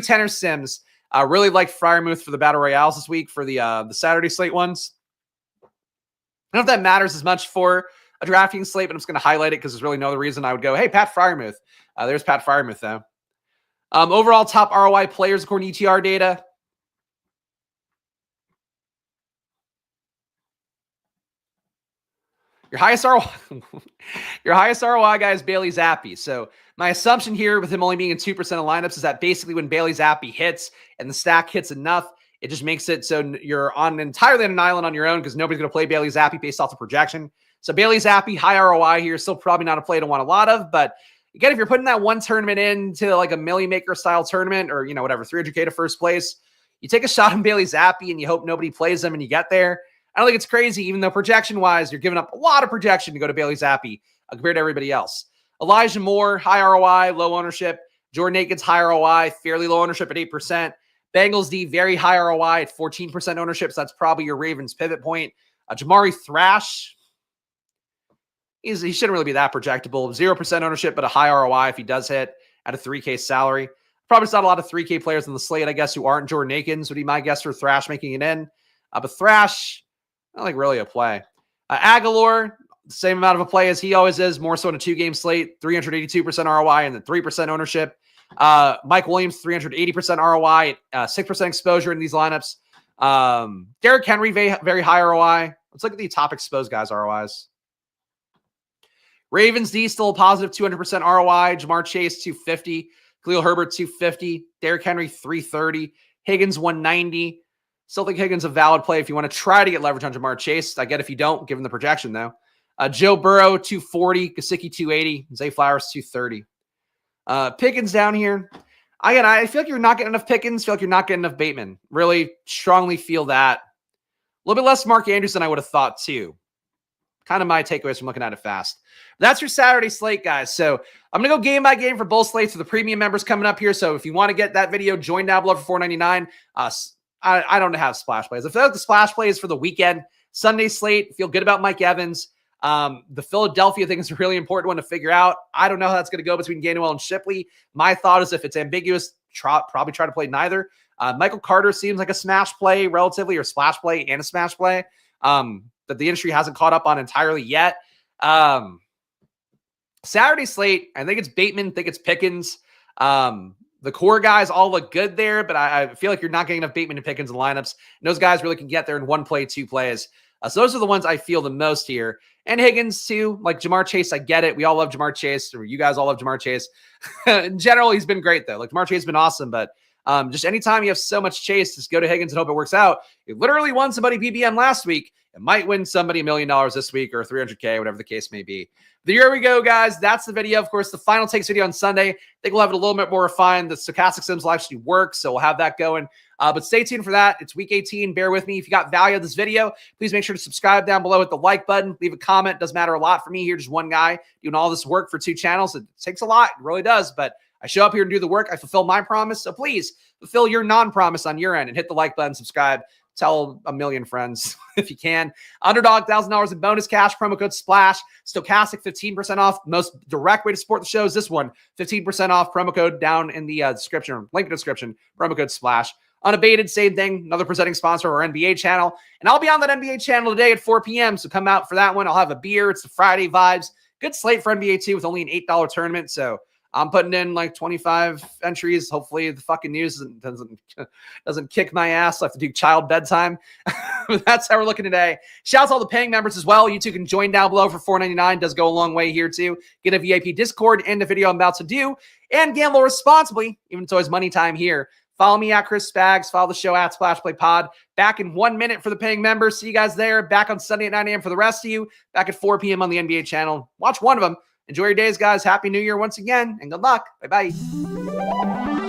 Tenor Sims. Really like Freiermuth for the Battle Royales this week for the Saturday slate ones. I don't know if that matters as much for a DraftKings slate, but I'm just going to highlight it because there's really no other reason I would go, hey, Pat Freiermuth. There's Pat Freiermuth, though. Overall top ROI players according to ETR data. Your highest ROI guy is Bailey Zappi. So my assumption here with him only being in 2% of lineups is that basically when Bailey Zappi hits and the stack hits enough, it just makes it so you're entirely on an island on your own because nobody's going to play Bailey Zappi based off the projection. So Bailey Zappi, high ROI here, still probably not a play to want a lot of, but again, if you're putting that one tournament into like a Millie Maker style tournament or, whatever, 300K to first place, you take a shot on Bailey Zappi and you hope nobody plays him and you get there. I don't think it's crazy, even though projection-wise, you're giving up a lot of projection to go to Bailey Zappi compared to everybody else. Elijah Moore, high ROI, low ownership. Jordan Akins, high ROI, fairly low ownership at 8%. Bengals D, very high ROI at 14% ownership, so that's probably your Ravens pivot point. Jamari Thrash, he shouldn't really be that projectable. 0% ownership, but a high ROI if he does hit at a 3K salary. Probably just not a lot of 3K players on the slate, I guess, who aren't Jordan Akins would be my guess for Thrash making it in. But Thrash, not like really a play. Aguilar, the same amount of a play as he always is, more so in a 2-game slate, 382% ROI and then 3% ownership. Mike Williams, 380% ROI, 6% exposure in these lineups. Derrick Henry, very high ROI. Let's look at the top exposed guys' ROIs. Ravens D, still a positive 200% ROI. Jamar Chase, 250. Khalil Herbert, 250. Derrick Henry, 330. Higgins, 190. Still think Higgins a valid play if you want to try to get leverage on Jamar Chase. I get if you don't, given the projection, though. Joe Burrow, 240. Gesicki, 280. Zay Flowers, 230. Pickens down here. I feel like you're not getting enough Pickens. Feel like you're not getting enough Bateman. Really strongly feel that. A little bit less Mark Andrews than I would have thought, too. Kind of my takeaways from looking at it fast. That's your Saturday slate, guys. So I'm going to go game by game for both slates for the premium members coming up here. So if you want to get that video, join down below for $4.99. I don't have splash plays. I feel like the splash plays for the weekend. Sunday slate, feel good about Mike Evans. The Philadelphia thing is a really important one to figure out. I don't know how that's going to go between Gainwell and Shipley. My thought is if it's ambiguous, probably try to play neither. Michael Carter seems like a smash play relatively, or splash play and a smash play that the industry hasn't caught up on entirely yet. Saturday slate, I think it's Bateman, I think it's Pickens. The core guys all look good there, but I feel like you're not getting enough Bateman and Pickens in lineups. And those guys really can get there in one play, 2 plays. So those are the ones I feel the most here. And Higgins too, like Jamar Chase, I get it. We all love Jamar Chase, or you guys all love Jamar Chase. In general, he's been great though. Like Jamar Chase has been awesome, but just anytime you have so much Chase, just go to Higgins and hope it works out. You literally won somebody BBM last week. It might win somebody $1 million this week or 300K, whatever the case may be. But here we go, guys. That's the video. Of course, the final takes video on Sunday. I think we'll have it a little bit more refined. The stochastic sims will actually work, so we'll have that going. But stay tuned for that. It's week 18. Bear with me. If you got value of this video, please make sure to subscribe down below, hit the like button, leave a comment. Doesn't matter a lot for me here. Just one guy doing all this work for 2 channels. It takes a lot. It really does. But I show up here and do the work. I fulfill my promise. So please fulfill your non-promise on your end and hit the like button, subscribe. Tell a million friends if you can. Underdog, $1,000 in bonus cash, promo code SPLASH. Stochastic, 15% off. Most direct way to support the show is this one. 15% off, promo code down in the description, link in the description, promo code SPLASH. Unabated, same thing. Another presenting sponsor of our NBA channel. And I'll be on that NBA channel today at 4 p.m. So come out for that one. I'll have a beer. It's the Friday vibes. Good slate for NBA too with only an $8 tournament. So I'm putting in like 25 entries. Hopefully the fucking news doesn't kick my ass. I have to do child bedtime. That's how we're looking today. Shout out to all the paying members as well. You too can join down below for $4.99. Does go a long way here too. Get a VIP Discord and the video I'm about to do. And gamble responsibly, even though it's always money time here. Follow me at Chris Spags. Follow the show at Splash Play Pod. Back in 1 minute for the paying members. See you guys there. Back on Sunday at 9 a.m. for the rest of you. Back at 4 p.m. on the NBA channel. Watch one of them. Enjoy your days, guys. Happy New Year once again, and good luck. Bye-bye.